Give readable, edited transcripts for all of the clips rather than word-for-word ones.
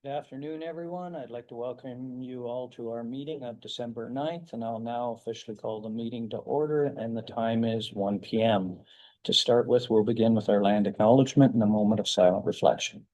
Good afternoon, everyone. I'd like to welcome you all to our meeting of December 9th, and I'll now officially call the meeting to order, and the time is 1 p.m. To start with, we'll begin with our land acknowledgement and a moment of silent reflection.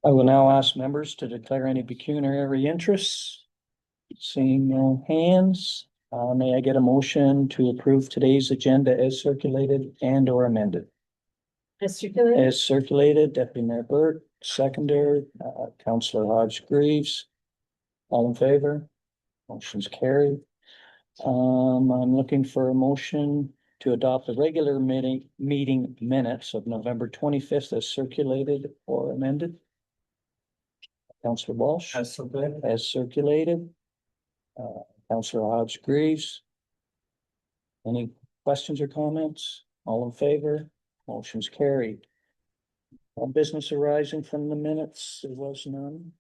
I will now ask members to declare any pecuniary interests. Seeing no hands, may I get a motion to approve today's agenda as circulated and or amended? As circulated, Deputy Mayor Burt, seconder, Councillor Hodge Greaves. All in favor? Motion's carried. I'm looking for a motion to adopt the regular meeting minutes of November 25th as circulated or amended. Councillor Walsh. As circulated. As circulated. Councillor Hodge Greaves. Any questions or comments? All in favor? Motion's carried. Business arising from the minutes, there was none.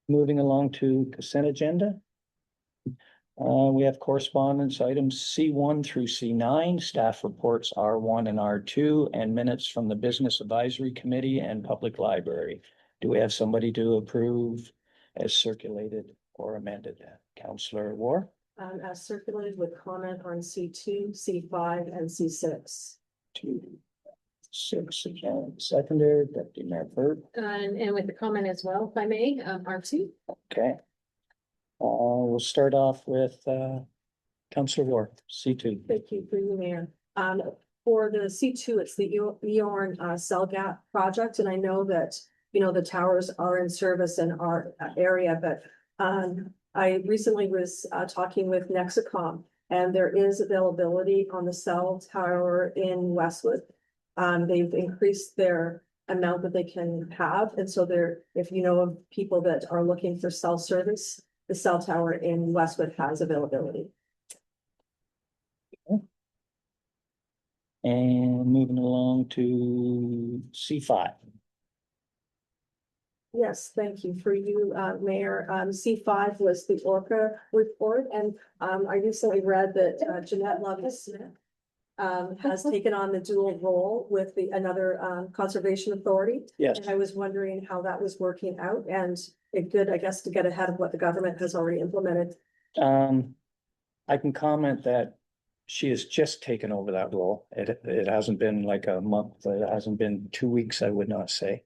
Moving along to consent agenda. We have correspondence items C1 through C9, staff reports R1 and R2, and minutes from the Business Advisory Committee and Public Library. Do we have somebody to approve as circulated or amended? Councillor War? As circulated with comment on C2, C5, and C6. 2, 6 again. Seconder, Deputy Mayor Burt. And with the comment as well, if I may, R2. Okay. We'll start off with Councillor War, C2. Thank you, through the mayor. For the C2, it's the Eorn cell gap project, and I know that the towers are in service in our area, but I recently was talking with Nexicom, and there is availability on the cell tower in Westwood. They've increased their amount that they can have, and so if you know of people that are looking for cell service, the cell tower in Westwood has availability. And moving along to C5. Yes, thank you. For you, Mayor. C5 was the Orca report, and I recently read that Jeanette Lovey-Smith has taken on the dual role with another conservation authority. Yes. And I was wondering how that was working out, and it's good, I guess, to get ahead of what the government has already implemented. I can comment that she has just taken over that role. It hasn't been like a month. It hasn't been 2 weeks, I would not say.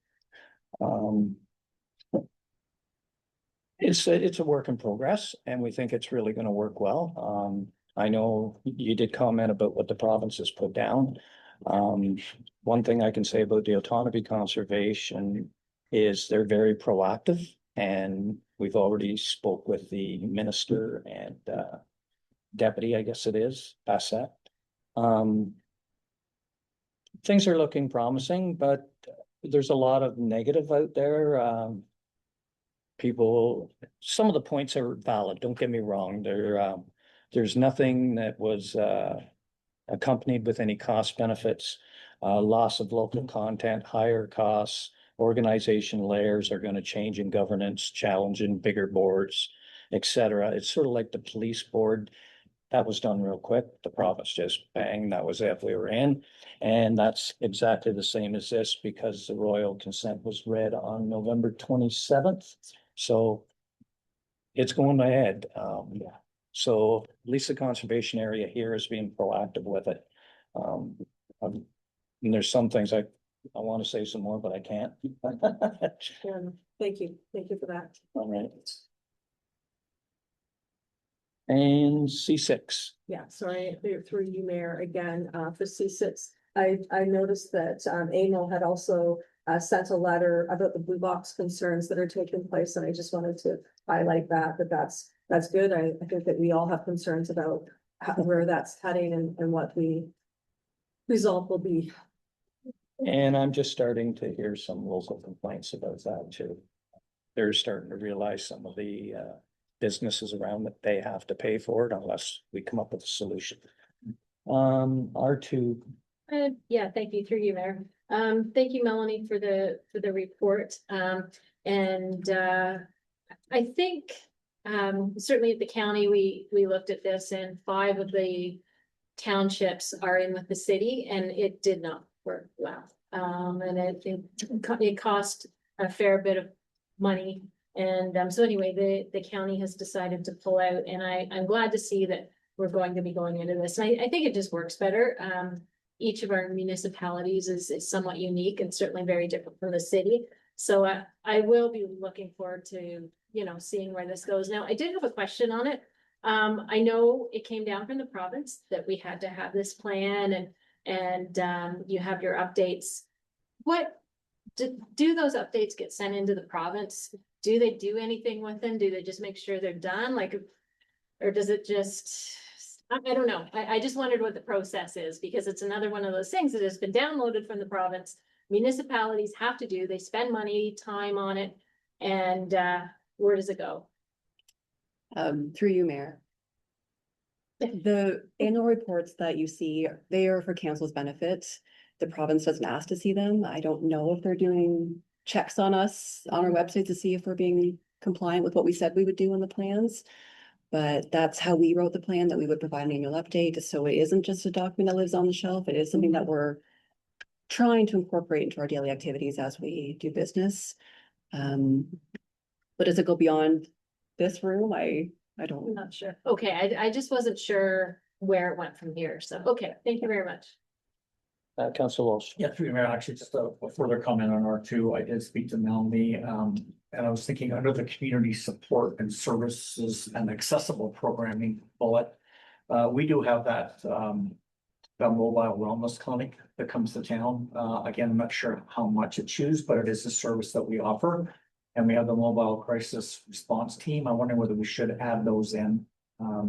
It's a work in progress, and we think it's really going to work well. I know you did comment about what the province has put down. One thing I can say about the autonomy conservation is they're very proactive, and we've already spoke with the minister and deputy, I guess it is, Bassett. Things are looking promising, but there's a lot of negative out there. people, some of the points are valid, don't get me wrong, there's nothing that was, accompanied with any cost benefits, loss of local content, higher costs, organization layers are gonna change in governance, challenging bigger boards, et cetera. It's sort of like the police board. That was done real quick. The province just bang, that was it, we were in. And that's exactly the same as this because the royal consent was read on November 27th. So it's going ahead. So at least the conservation area here is being proactive with it. And there's some things I want to say some more, but I can't. Thank you for that. All right. And C6. Yeah, sorry, through you, Mayor, again, for C6. I noticed that Amo had also sent a letter about the blue box concerns that are taking place, and I just wanted to highlight that's good. I think that we all have concerns about where that's heading and what the result will be. And I'm just starting to hear some local complaints about that too. They're starting to realize some of the businesses around that they have to pay for it unless we come up with a solution. R2. Yeah, thank you, through you, Mayor. Thank you, Melanie, for the report. And I think certainly at the county, we looked at this, and 5 of the townships are in with the city, and it did not work well. And it cost a fair bit of money. And so anyway, the county has decided to pull out, and I'm glad to see that we're going to be going into this. And I think it just works better. Each of our municipalities is somewhat unique and certainly very different from the city. So I will be looking forward to, seeing where this goes. Now, I did have a question on it. I know it came down from the province that we had to have this plan, and you have your updates. What do those updates get sent into the province? Do they do anything with them? Do they just make sure they're done? Or does it just, I don't know. I just wondered what the process is, because it's another one of those things that has been downloaded from the province. Municipalities have to do, they spend money, time on it, and where does it go? Through you, Mayor. The annual reports that you see, they are for council's benefit. The province doesn't ask to see them. I don't know if they're doing checks on us on our website to see if we're being compliant with what we said we would do in the plans. But that's how we wrote the plan, that we would provide an annual update. So it isn't just a document that lives on the shelf. It is something that we're trying to incorporate into our daily activities as we do business. But does it go beyond this room? I don't. I'm not sure. Okay, I just wasn't sure where it went from here. So, okay, thank you very much. Council Walsh. Yeah, through you, Mayor, actually, just a further comment on R2. I did speak to Melanie, and I was thinking under the community support and services and accessible programming bullet, we do have that mobile wellness clinic that comes to town. Again, I'm not sure how much it chews, but it is a service that we offer. And we have the mobile crisis response team. I wonder whether we should add those in.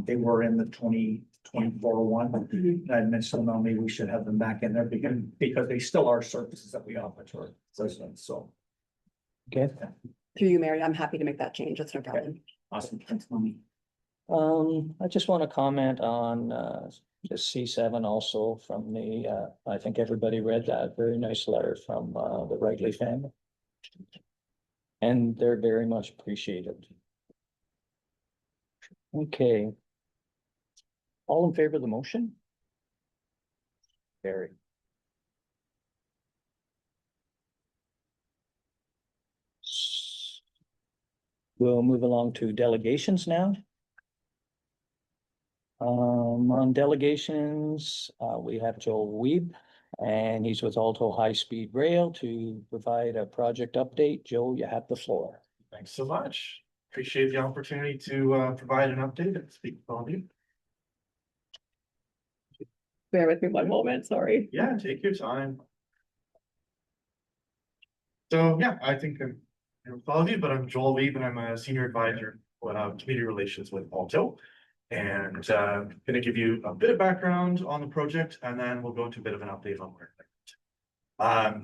They were in the 2024 one. And I mentioned them, maybe we should have them back in there because they still are services that we offer to our residents. So. Okay. Through you, Mary, I'm happy to make that change. That's no problem. Awesome. Thanks, Melanie. I just want to comment on the C7 also from the, I think everybody read that very nice letter from the Wrigley family. And they're very much appreciated. Okay. All in favor of the motion? Carry. We'll move along to delegations now. On delegations, we have Joel Weeb, and he's with Alto High Speed Rail to provide a project update. Joe, you have the floor. Thanks so much. Appreciate the opportunity to provide an update and speak with all of you. Bear with me one moment, sorry. Yeah, take your time. So yeah, I think I'm here with all of you, but I'm Joel Weeb and I'm a senior advisor with community relations with Alto. And gonna give you a bit of background on the project, and then we'll go into a bit of an update on where.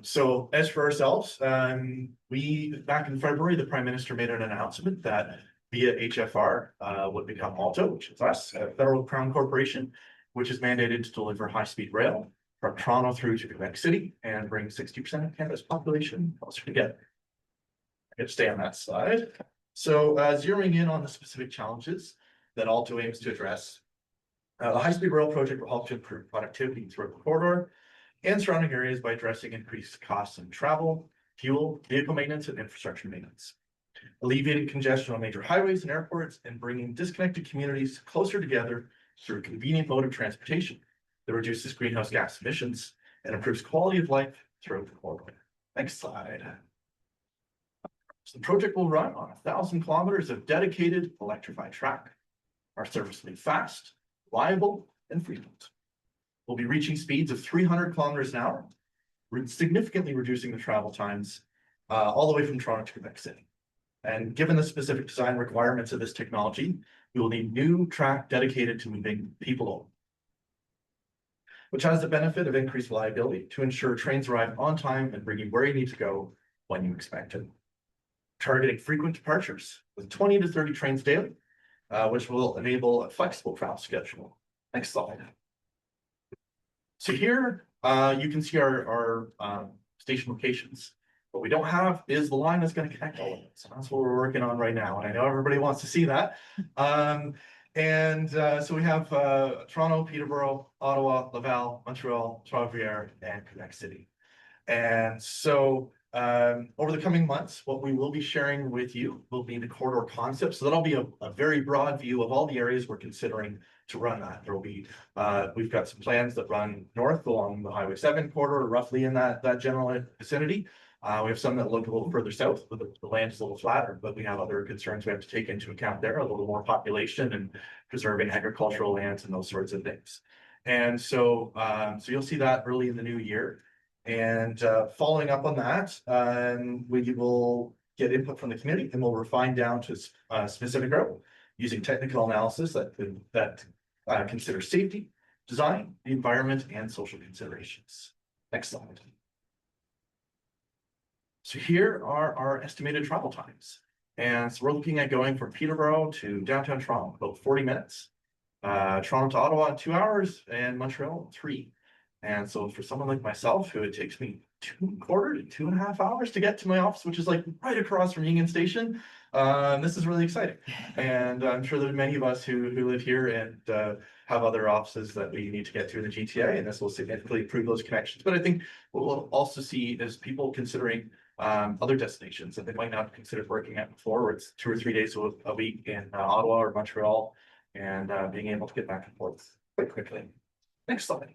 So as for ourselves, back in February, the Prime Minister made an announcement that via HFR would become Alto, which is us, a federal crown corporation, which is mandated to deliver high-speed rail from Toronto through to Quebec City and bring 60% of Canada's population closer together. I get to stay on that slide. So zeroing in on the specific challenges that Alto aims to address, the high-speed rail project will help to improve productivity throughout the corridor and surrounding areas by addressing increased costs in travel, fuel, vehicle maintenance, and infrastructure maintenance. Alleviating congestion on major highways and airports, and bringing disconnected communities closer together through a convenient mode of transportation that reduces greenhouse gas emissions and improves quality of life throughout the corridor. Next slide. So the project will run on 1,000 kilometers of dedicated electrified track. Our service will be fast, reliable, and frequent. We'll be reaching speeds of 300 kilometers an hour, significantly reducing the travel times all the way from Toronto to Quebec City. And given the specific design requirements of this technology, we will need new track dedicated to moving people over, which has the benefit of increased reliability to ensure trains arrive on time and bring you where you need to go when you expect it. Targeting frequent departures with 20 to 30 trains daily, which will enable a flexible travel schedule. Next slide. So here you can see our station locations. What we don't have is the line that's going to connect all of it. So that's what we're working on right now. And I know everybody wants to see that. So we have Toronto, Peterborough, Ottawa, Laval, Montreal, Trois-Rivières, and Quebec City. And so over the coming months, what we will be sharing with you will be the corridor concept. So that'll be a very broad view of all the areas we're considering to run that. There will be, we've got some plans that run north along the Highway 7 corridor, roughly in that general vicinity. We have some that look a little further south, but the land is a little flatter, but we have other concerns we have to take into account there, a little more population and preserving agricultural lands and those sorts of things. And so, so you'll see that early in the new year. And following up on that, we will get input from the community and we'll refine down to a specific route using technical analysis that consider safety, design, the environment, and social considerations. Next slide. So here are our estimated travel times. And so we're looking at going from Peterborough to downtown Toronto, about 40 minutes. Toronto to Ottawa in 2 hours and Montreal 3. And so for someone like myself, who it takes me 2.25 to 2.5 hours to get to my office, which is like right across from Union Station, this is really exciting. And I'm sure there's many of us who live here and have other offices that we need to get to in the GTA, and this will significantly improve those connections. But I think what we'll also see is people considering other destinations that they might not have considered working at before, where it's 2 or 3 days a week in Ottawa or Montreal, and being able to get back and forth quite quickly. Next slide.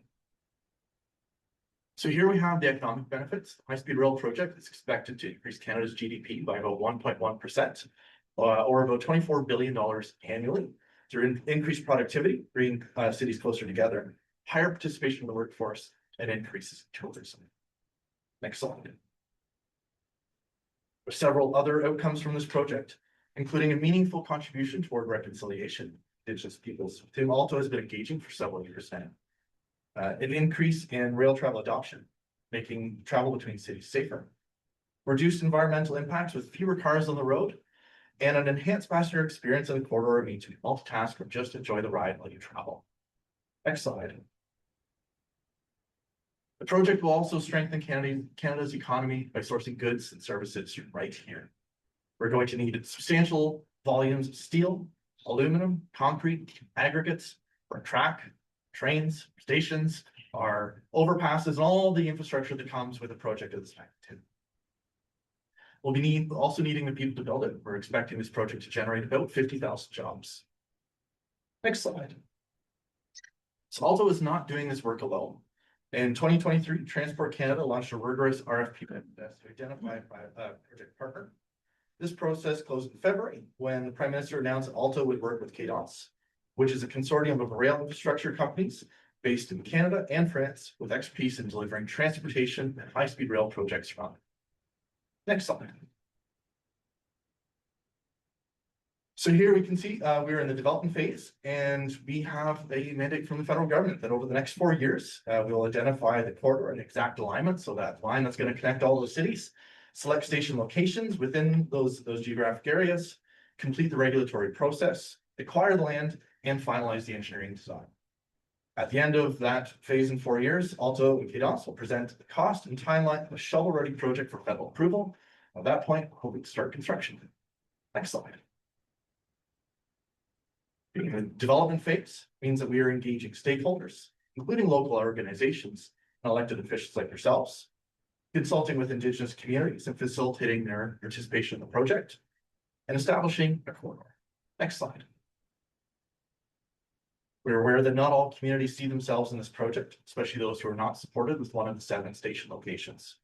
So here we have the economic benefits. The high-speed rail project is expected to increase Canada's GDP by about 1.1%, or about $24 billion annually, through increased productivity, bringing cities closer together, higher participation in the workforce, and increases in tourism. Next slide. There's several other outcomes from this project, including a meaningful contribution toward reconciliation. Indigenous peoples. Tim Alto has been engaging for several years now. An increase in rail travel adoption, making travel between cities safer, reduced environmental impacts with fewer cars on the road, and an enhanced passenger experience in the corridor means you can multitask or just enjoy the ride while you travel. Next slide. The project will also strengthen Canada's economy by sourcing goods and services right here. We're going to need substantial volumes of steel, aluminum, concrete, aggregates for a track, trains, stations, our overpasses, and all the infrastructure that comes with a project of this magnitude. We'll be also needing the people to build it. We're expecting this project to generate about 50,000 jobs. Next slide. So Alto is not doing this work alone. In 2023, Transport Canada launched a rigorous RFP to identify a project partner. This process closed in February when the Prime Minister announced Alto would work with KDOTS, which is a consortium of rail infrastructure companies based in Canada and France with expertise in delivering transportation and high-speed rail projects around it. Next slide. So here we can see, we're in the development phase and we have a mandate from the federal government that over the next 4 years, we will identify the corridor and exact alignment. So that line that's going to connect all those cities, select station locations within those geographic areas, complete the regulatory process, acquire the land, and finalize the engineering design. At the end of that phase in 4 years, Alto and KDOS will present the cost and timeline of a shovel-ready project for federal approval. At that point, hoping to start construction. Next slide. Being in the development phase means that we are engaging stakeholders, including local organizations and elected officials like yourselves, consulting with Indigenous communities and facilitating their participation in the project, and establishing a corridor. Next slide. We're aware that not all communities see themselves in this project, especially those who are not supported with one of the 7 station locations.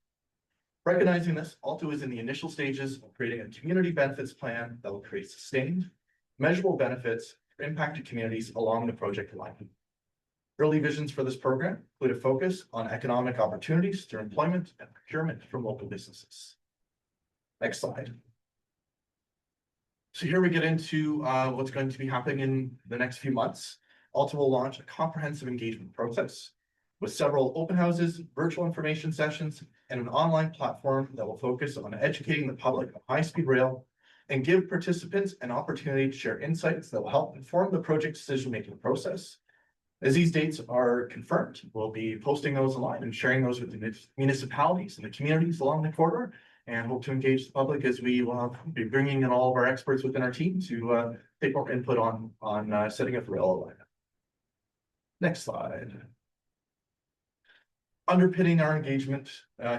Recognizing this, Alto is in the initial stages of creating a community benefits plan that will create sustained, measurable benefits for impacted communities along the project line. Early visions for this program include a focus on economic opportunities through employment and procurement from local businesses. Next slide. So here we get into what's going to be happening in the next few months. Alto will launch a comprehensive engagement process with several open houses, virtual information sessions, and an online platform that will focus on educating the public on high-speed rail and give participants an opportunity to share insights that will help inform the project decision-making process. As these dates are confirmed, we'll be posting those online and sharing those with the municipalities and the communities along the corridor, and hope to engage the public as we will be bringing in all of our experts within our team to take more input on setting up the rail alignment. Next slide. Underpinning our engagement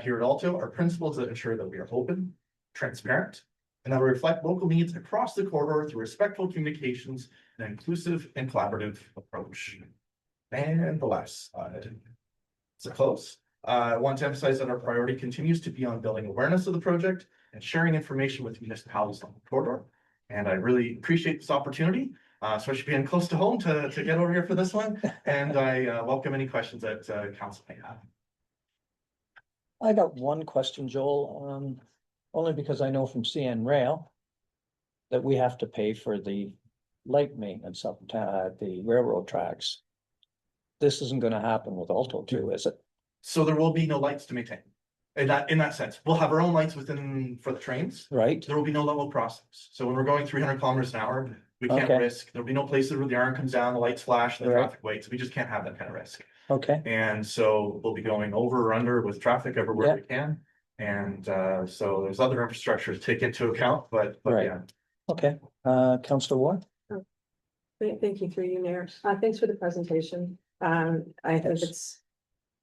here at Alto are principles that ensure that we are open, transparent, and that we reflect local needs across the corridor through respectful communications and an inclusive and collaborative approach. And the last slide. So close. I want to emphasize that our priority continues to be on building awareness of the project and sharing information with municipalities on the corridor. And I really appreciate this opportunity, especially being close to home to get over here for this one. And I welcome any questions that council may have. I got one question, Joel, only because I know from CN Rail that we have to pay for the light maintenance up at the railroad tracks. This isn't going to happen with Alto too, is it? So there will be no lights to maintain. In that sense, we'll have our own lights within for the trains. Right. There will be no level crossings. So when we're going 300 kilometers an hour, we can't Okay. risk. There'll be no places where the iron comes down, the lights flash, and the Right. traffic waits. We just can't have that kind of risk. Okay. And so we'll be going over or under with traffic everywhere Yeah. we can. And so there's other infrastructure to take into account, but Right. yeah. Okay. Councillor Ward? Thank you through you, Mayor. Thanks for the presentation. I think Yes.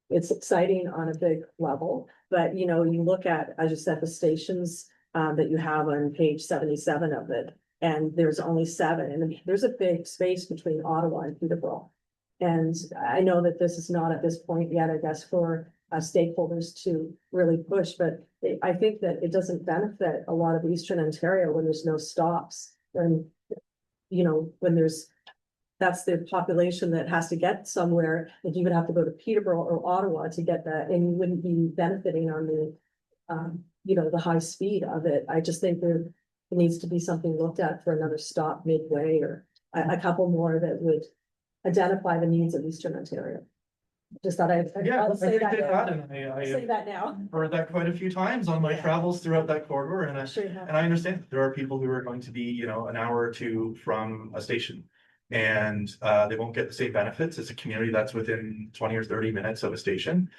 it's exciting on a big level, but you know, you look at, as you said, the stations that you have on page 77 of it, and there's only 7, and there's a big space between Ottawa and Peterborough. And I know that this is not at this point yet, I guess, for stakeholders to really push, but I think that it doesn't benefit a lot of Eastern Ontario when there's no stops. And, you know, when that's the population that has to get somewhere, that you would have to go to Peterborough or Ottawa to get that, and you wouldn't be benefiting on the, you know, the high speed of it. I just think there needs to be something looked at for another stop midway, or a couple more that would identify the needs of Eastern Ontario. Just thought I'll say that. And I'll say that now. heard that quite a few times on my Yeah. travels throughout that corridor, and I'm sure you have. I understand there are people who are going to be, you know, an hour or two from a station. And they won't get the same benefits as a community that's within 20 or 30 minutes of a station.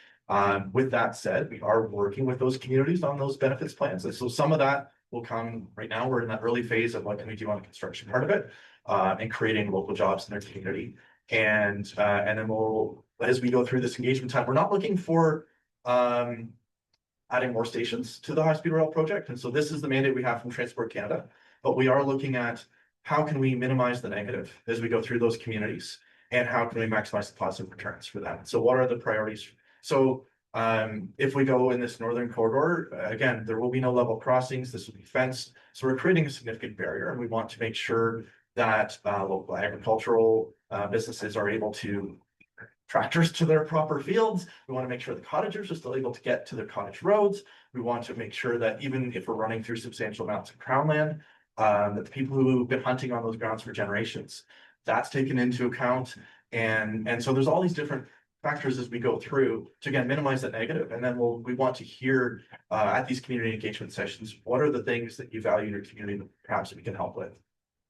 With that said, we are working with those communities on those benefits plans. And so some of that will come right now. We're in that early phase of what can we do on the construction part of it, and creating local jobs in their community. And then we'll, as we go through this engagement time, we're not looking for adding more stations to the high-speed rail project. And so this is the mandate we have from Transport Canada, but we are looking at how can we minimize the negative as we go through those communities, and how can we maximize the positive returns for that? So what are the priorities? So if we go in this northern corridor, again, there will be no level crossings. This will be fenced. So we're creating a significant barrier, and we want to make sure that local agricultural businesses are able to tractors to their proper fields. We want to make sure the cottagers are still able to get to their cottage roads. We want to make sure that even if we're running through substantial amounts of crown land, that the people who've been hunting on those grounds for generations, that's taken into account. And so there's all these different factors as we go through to again minimize that negative. And then we want to hear at these community engagement sessions, what are the things that you value in your community that perhaps we can help with?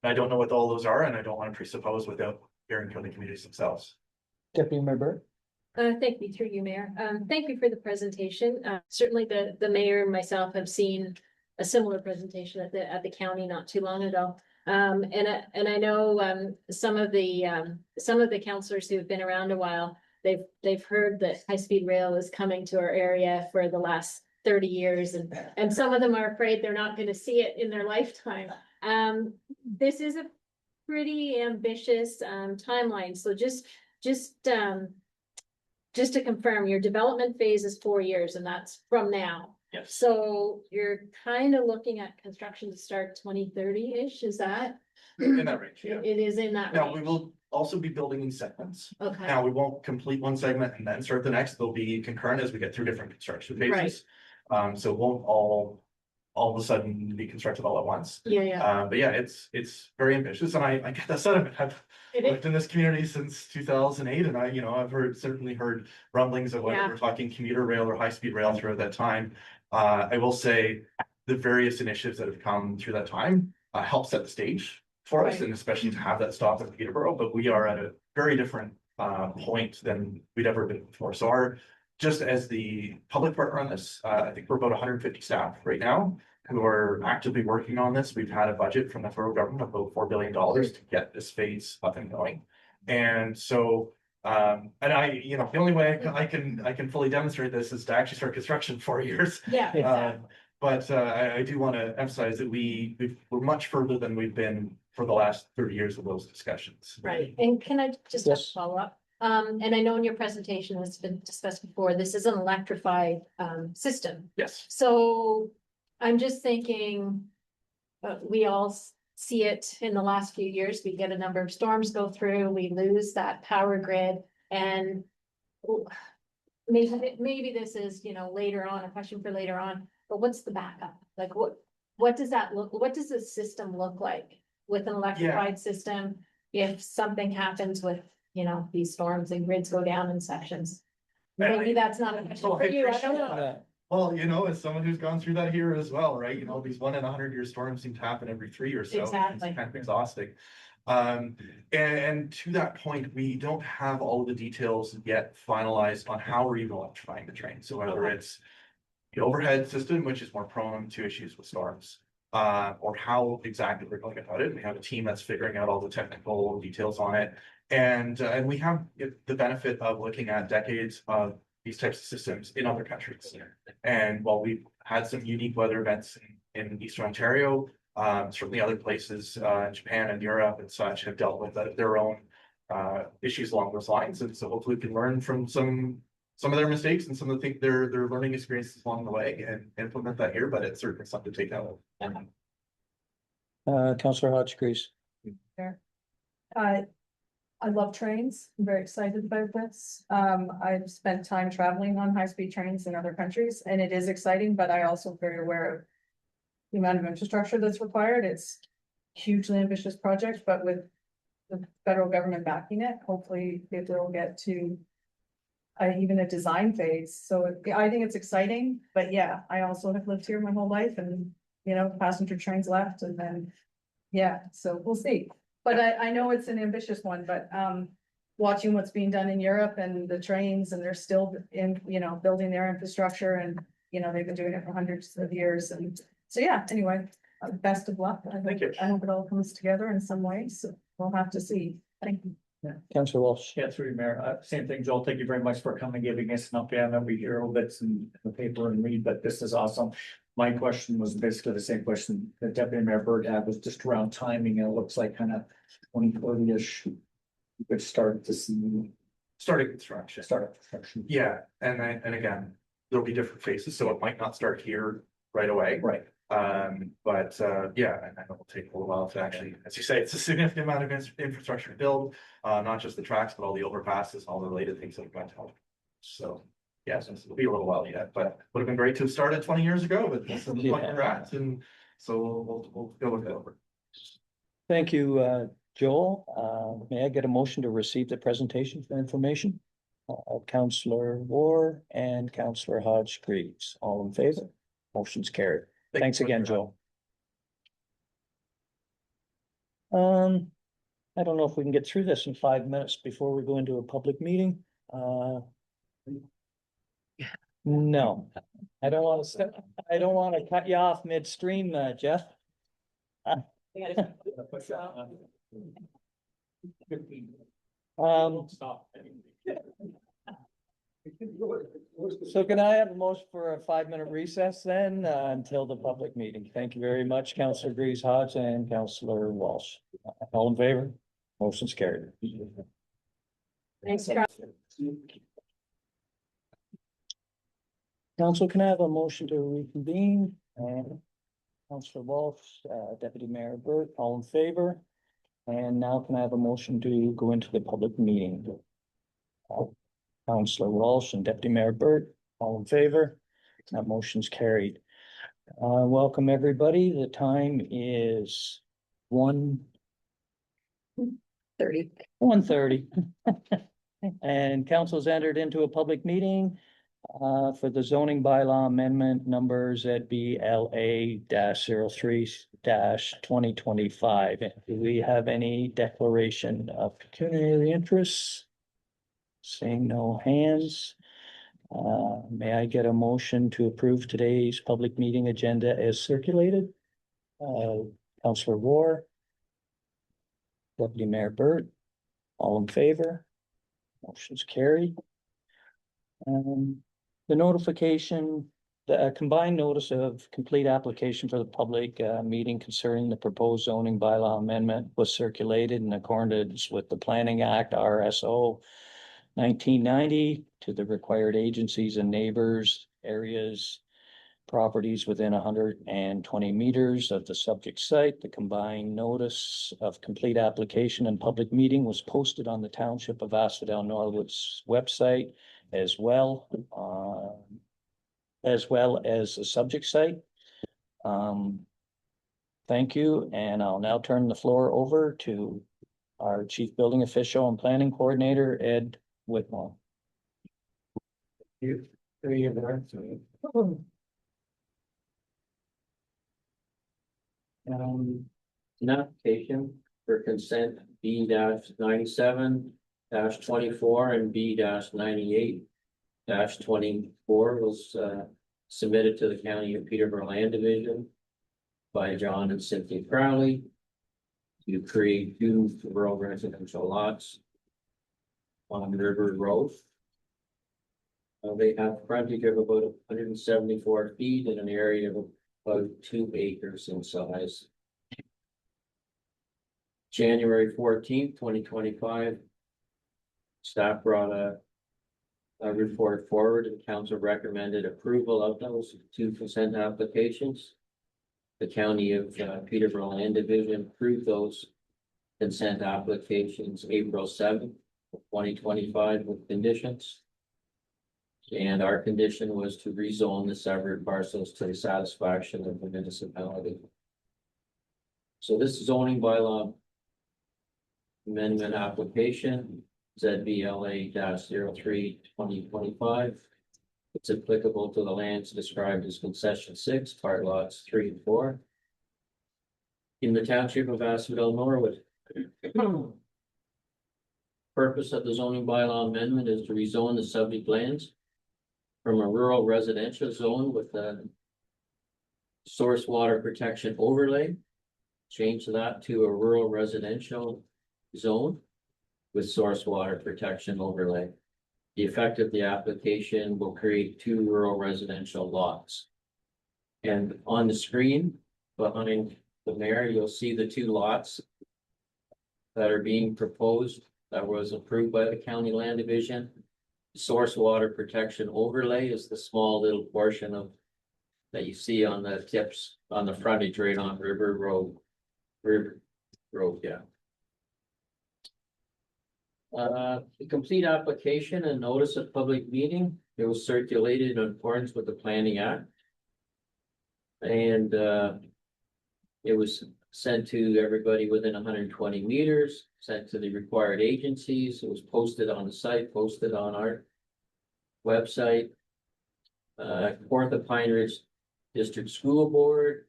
And I don't know what all those are, and I don't want to presuppose without hearing from the communities themselves. Deputy Mayor Burt? Thank you through you, Mayor. Thank you for the presentation. Certainly the mayor and myself have seen a similar presentation at the county not too long ago. And I know some of the councillors who have been around a while, they've heard that high-speed rail is coming to our area for the last 30 years, and some of them are afraid they're not going to see it in their lifetime. This is a pretty ambitious timeline. So just to confirm, your development phase is 4 years, and that's from now. Yes. So you're kind of looking at construction to start 2030-ish, is that? In that range, yeah. It is in that Now, we range. will also be building in segments. Okay, Now, we won't complete one segment and then start the next. They'll be concurrent as we get through different construction phases. So it won't all of a sudden be constructed all at once. yeah. But yeah, it's very ambitious, and I get that sentiment. I've It is. lived in this community since 2008, and I've certainly heard rumblings of whether Yeah. we're talking commuter rail or high-speed rail throughout that time. I will say the various initiatives that have come through that time help set the stage for us, Right. and especially to have that stop at Peterborough. But we are at a very different point than we'd ever been before. So just as the public partner on this, I think we're about 150 staff right now who are actively working on this. We've had a budget from the federal government of about $4 billion to get this phase up and going. And so, and the only way I can fully demonstrate this is to actually start construction in 4 years. Yeah, exactly. But I do want to emphasize that we're much further than we've been for the last 30 years of those discussions. Right, and can I just have a Yes. follow-up? And I know in your presentation, it's been discussed before, this is an electrified system. Yes. So I'm just thinking, we all see it in the last few years. We get a number of storms go through, we lose that power grid, and maybe this is, later on, a question for later on, but what's the backup? Like, what does the system look like with an electrified system? If something happens with, these storms and grids go down in sections? Maybe that's not a question for you, I don't know. Well, as someone who's gone through that here as well, right? These 1 in 100-year storms seem to happen every 3 or so. Exactly. It's kind of exhausting. And to that point, we don't have all of the details yet finalized on how we're even electrifying the train. So whether it's the overhead system, which is more prone to issues with storms, or how exactly we're going about it. We have a team that's figuring out all the technical details on it. And we have the benefit of looking at decades of these types of systems in other countries. And while we've had some unique weather events in Eastern Ontario, certainly other places in Japan and Europe and such have dealt with their own issues along those lines. And so hopefully we can learn from some of their mistakes and some of their learning experiences along the way and implement that here, but it's certainly something to take out of. Councillor Hodgkrees? I love trains. I'm very excited about this. I've spent time traveling on high-speed trains in other countries, and it is exciting, but I also am very aware of the amount of infrastructure that's required. It's a hugely ambitious project, but with the federal government backing it, hopefully it will get to even a design phase. So I think it's exciting, but yeah, I also have lived here my whole life, and passenger trains left, and then so we'll see. But I know it's an ambitious one, but watching what's being done in Europe and the trains, and they're still building their infrastructure, and they've been doing it for hundreds of years. And so anyway, best of luck. Thank you. I hope it all comes together in some ways. So we'll have to see. Thank you. Councillor Walsh? Yeah, through you, Mayor. Same thing, Joel. Thank you very much for coming, giving us an update. I know we hear little bits in the paper and read, but this is awesome. My question was basically the same question that Deputy Mayor Burt had, was just around timing, and it looks like kind of 2040-ish. You could start to see Starting construction. construction. Yeah, and again, there'll be different phases, so it might not start here right away. Right. But I know it'll take a little while to actually, as you say, it's a significant amount of infrastructure to build, not just the tracks, but all the overpasses and all the related things that we're going to help. So yes, it'll be a little while yet, but would have been great to have started 20 years ago, but this is the point we're at, and So we'll go with that over. Thank you, Joel. May I get a motion to receive the presentation for information? Councillor War and Councillor Hodge Greaves, all in favor? Motion's carried. Thanks again, Joel. I don't know if we can get through this in 5 minutes before we go into a public meeting. No, I don't want to cut you off midstream, Jeff. So can I have a motion for a 5-minute recess then, until the public meeting? Thank you very much, Councillor Greaves Hodge and Councillor Walsh. All in favor? Motion's carried. Thanks, Scott. Council, can I have a motion to reconvene? And Councillor Walsh, Deputy Mayor Burt, all in favor? And now can I have a motion to go into the public meeting? Councillor Walsh and Deputy Mayor Burt, all in favor? That motion's carried. Welcome, everybody. The time is 1:30. And council's entered into a public meeting for the zoning bylaw amendment number ZBLA-03-2025. Do we have any declaration of pecuniary interests? Seeing no hands. May I get a motion to approve today's public meeting agenda as circulated? Councillor War. Deputy Mayor Burt, all in favor? Motion's carried. The notification, the combined notice of complete application for the public meeting concerning the proposed zoning bylaw amendment was circulated in accordance with the Planning Act RSO 1990 to the required agencies and neighbors, areas, properties within 120 meters of the subject site. The combined notice of complete application and public meeting was posted on the Township of Asphodel-Norwood's website as well as the subject site. Thank you, and I'll now turn the floor over to our Chief Building Official and Planning Coordinator, Ed Whitmore. You. An application for consent B-97-24 and B-98-24 was submitted to the County of Peterborough Land Division by John and Cynthia Crowley to create 2 rural residential lots on River Road. They have frontage of about 174 feet and an area of about 2 acres in size. January 14th, 2025. Staff brought a report forward and council recommended approval of those 2 consent applications. The County of Peterborough Land Division approved those consent applications April 7th, 2025 with conditions. And our condition was to rezone the severed parcels to the satisfaction of the municipality. So this zoning bylaw amendment application, ZBLA-03-2025. It's applicable to the lands described as concession 6, part lots 3 and 4 in the township of Asphodel-Norwood. Purpose of the zoning bylaw amendment is to rezone the subject lands from a rural residential zone with a source water protection overlay, change that to a rural residential zone with source water protection overlay. The effect of the application will create 2 rural residential lots. And on the screen behind the mayor, you'll see the 2 lots that are being proposed that was approved by the County Land Division. Source water protection overlay is the small little portion of that you see on the tips on the frontage right on River Road. Yeah. The complete application and notice of public meeting, it was circulated in accordance with the Planning Act. And It was sent to everybody within 120 meters, sent to the required agencies. It was posted on the site, posted on our website. Kawartha Pine Ridge District School Board,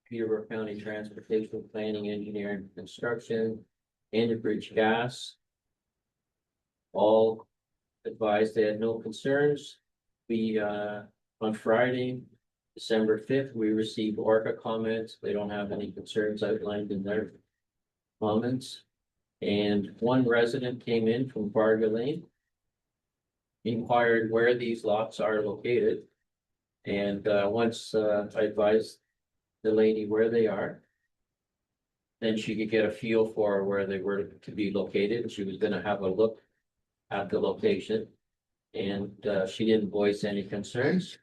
Peterborough County Transportation Planning, Engineering, Construction, Enbridge Gas. All advised they had no concerns. We, on Friday, December 5th, we received ORCA comments. They don't have any concerns outlined in their comments. And one resident came in from Varga Lane, inquired where these lots are located. And once I advised the lady where they are, then she could get a feel for where they were to be located. She was gonna have a look at the location. And she didn't voice any concerns.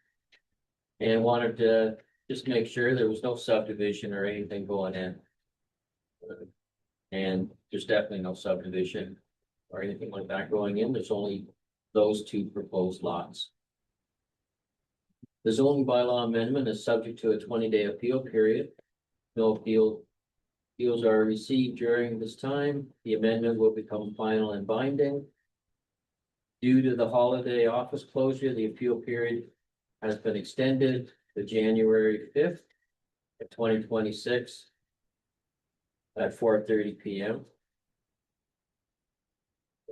And wanted to just make sure there was no subdivision or anything going in. And there's definitely no subdivision or anything like that going in. There's only those two proposed lots. The zoning bylaw amendment is subject to a 20-day appeal period. No appeals are received during this time. The amendment will become final and binding. Due to the holiday office closure, the appeal period has been extended to January 5th of 2026 at 4:30 p.m.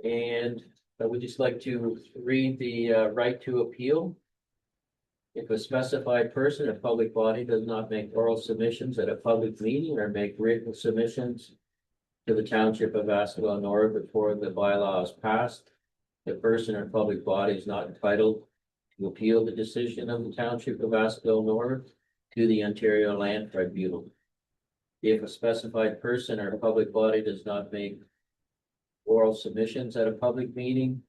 And I would just like to read the right to appeal. If a specified person, a public body, does not make oral submissions at a public meeting or make written submissions to the Township of Asphodel-Norwood before the bylaw is passed, the person or public body is not entitled to appeal the decision of the Township of Asphodel-Norwood to the Ontario Land Tribunal. If a specified person or public body does not make oral submissions at a public meeting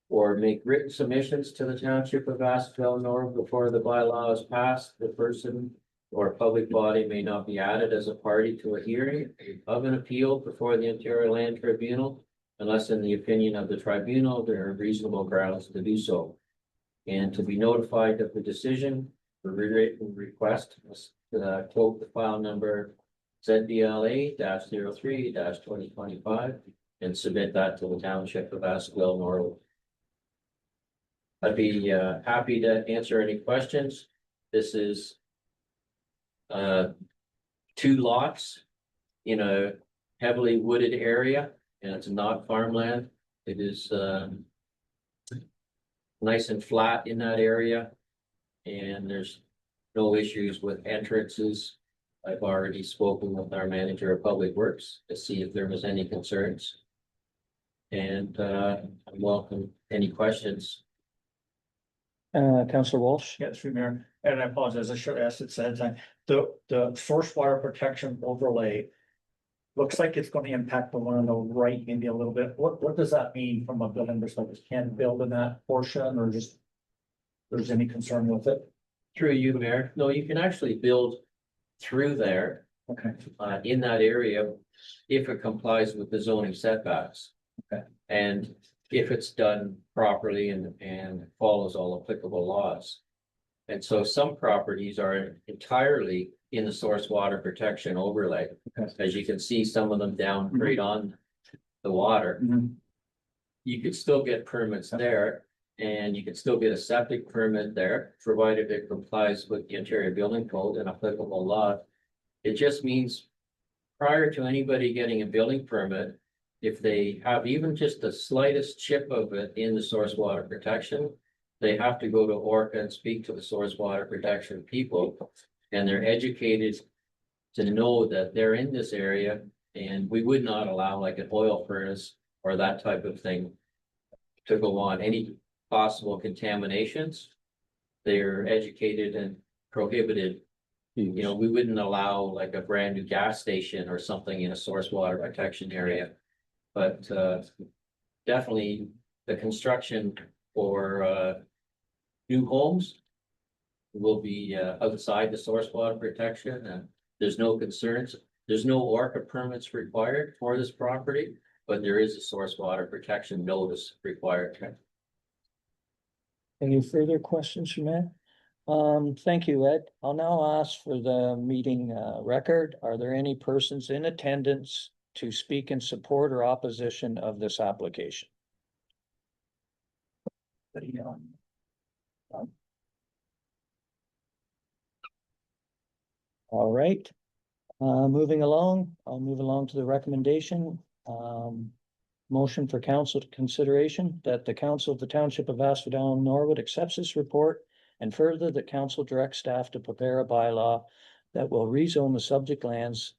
or make written submissions to the Township of Asphodel-Norwood before the bylaw is passed, the person or public body may not be added as a party to a hearing of an appeal before the Ontario Land Tribunal unless in the opinion of the tribunal, there are reasonable grounds to do so. And to be notified of the decision, the rewritten request must quote the file number ZBLA-03-2025 and submit that to the Township of Asphodel-Norwood. I'd be happy to answer any questions. This is 2 lots in a heavily wooded area, and it's not farmland. It is nice and flat in that area, and there's no issues with entrances. I've already spoken with our manager of public works to see if there was any concerns. And I welcome any questions. Councillor Walsh? Yeah, through Mayor, and I apologize, I should have asked it said time. The source water protection overlay looks like it's going to impact the one on the right maybe a little bit. What does that mean from a building perspective? Can't build in that portion or just there's any concern with it? Through you, Mayor. No, you can actually build through there Okay. in that area if it complies with the zoning setbacks. Okay. And if it's done properly and follows all applicable laws. And so some properties are entirely in the source water protection overlay. Okay. As you can see, some of them down right on the water. Mhm. You could still get permits there, and you could still get a septic permit there, provided it complies with the Ontario Building Code and applicable law. It just means prior to anybody getting a building permit, if they have even just the slightest chip of it in the source water protection, they have to go to ORCA and speak to the source water protection people. And they're educated to know that they're in this area, and we would not allow like an oil furnace or that type of thing to go on. Any possible contaminations, they're educated and prohibited. You know, we wouldn't allow like a brand new gas station or something in a source water protection area. But definitely the construction for new homes will be outside the source water protection, and there's no concerns. There's no ORCA permits required for this property, but there is a source water protection notice required. Any further questions from that? Thank you, Ed. I'll now ask for the meeting record. Are there any persons in attendance to speak in support or opposition of this application? All right, moving along, I'll move along to the recommendation. Motion for council consideration that the council of the township of Asphodel-Norwood accepts this report, and further that council directs staff to prepare a bylaw that will rezone the subject lands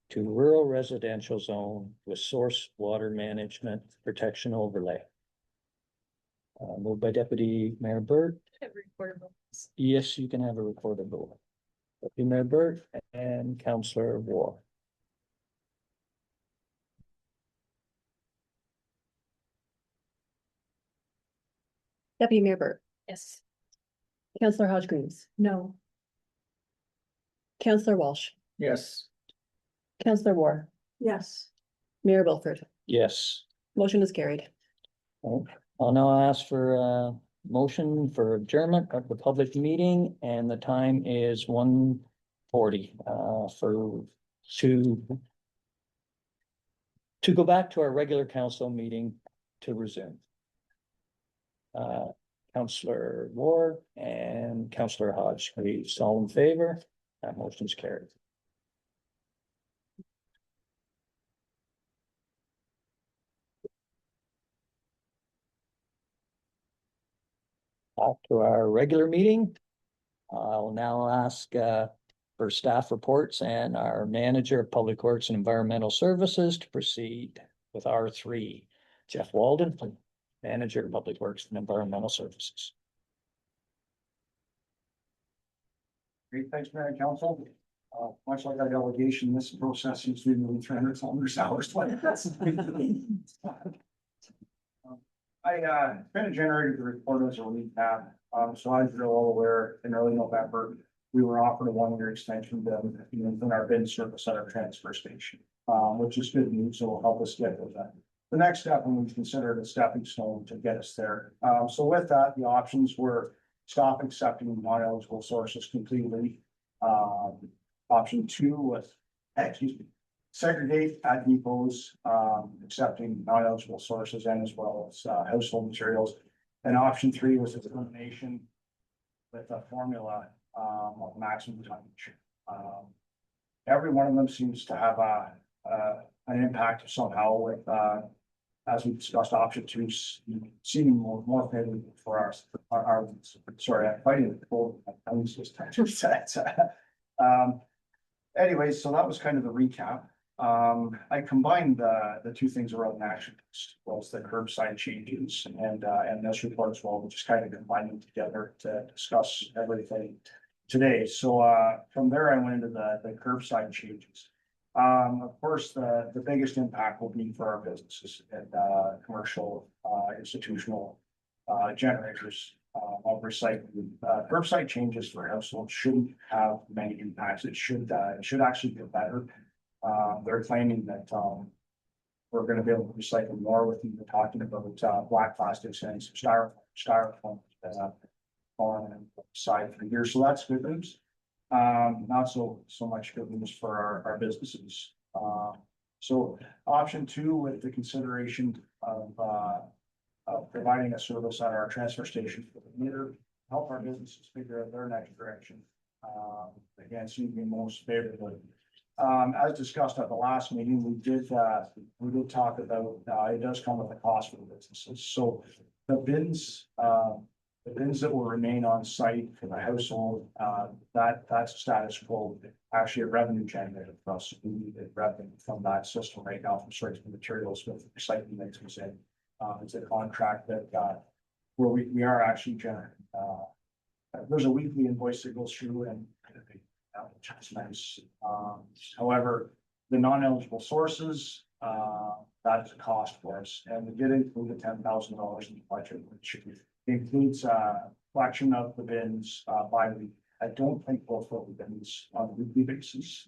to rural residential zone with source water management protection overlay. Moved by Deputy Mayor Burt. Yes, you can have a recorded vote. Deputy Mayor Burt and Councillor War. Deputy Mayor Burt, Yes. Councillor Hodge Grooms, No. Councillor Walsh, Yes. Councillor War, Yes. Mayor Wilford. Yes. Motion is carried. I'll now ask for a motion for adjournment of the public meeting, and the time is 1:40 to go back to our regular council meeting to resume. Councillor Ward and Councillor Hodge, are you all in favor? That motion is carried. Back to our regular meeting. I'll now ask for staff reports and our manager of Public Works and Environmental Services to proceed with R3. Jeff Walden, Manager of Public Works and Environmental Services. Great, thanks, Mayor and Council. Much like our delegation, this process seems to be moving 300 kilometers an hour. I kind of generated the report as a recap. So as you're all aware, in early November, we were offered a 1-year extension to in our bin service at our transfer station, which is good news. So it will help us get to that. The next step, and we considered a stepping stone to get us there. So with that, the options were stop accepting non-eligible sources completely. Option 2 was, segregate at depots, accepting non-eligible sources and as well as household materials. And option 3 was elimination with a formula of maximum tonnage. Every one of them seems to have an impact somehow with, as we discussed, option 2 seeming more favorable for our sorry, I'm fighting with the cold. Anyways, so that was kind of the recap. I combined the two things around the action list, was the curbside changes and this report as well, which is kind of combined them together to discuss everything today. So from there, I went into the curbside changes. Of course, the biggest impact will be for our businesses and commercial, institutional generators of recycling. Curbside changes for households shouldn't have many impacts. It should actually get better. They're claiming that we're going to be able to recycle more with you. We're talking about black plastics and some styrofoam on the side for years. So that's good news. Not so much good news for our businesses. So option 2 with the consideration of providing a service at our transfer station for the meter, help our businesses figure out their next direction. Again, seeming most favorably. As discussed at the last meeting, we did talk about, it does come with a cost for the businesses. So the bins that will remain on site for the household, that's status quo, actually a revenue generator for us. We need revenue from that system right now from certain materials with recycling that comes in. It's a contract that where we are actually generating. There's a weekly invoice that goes through and which is nice. However, the non-eligible sources, that is a cost for us, and we did include the $10,000 in the budget, which includes collection of the bins bi-week. I don't think we'll fill the bins on a weekly basis.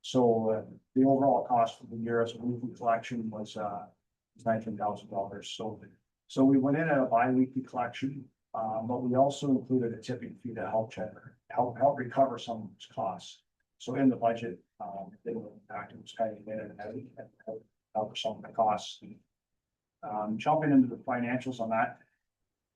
So the overall cost for the year as a weekly collection was $19,000. So we went in at a bi-weekly collection. But we also included a tipping fee to help recover some of those costs. So in the budget, they were impacted, it was kind of in and cover some of the costs. Jumping into the financials on that.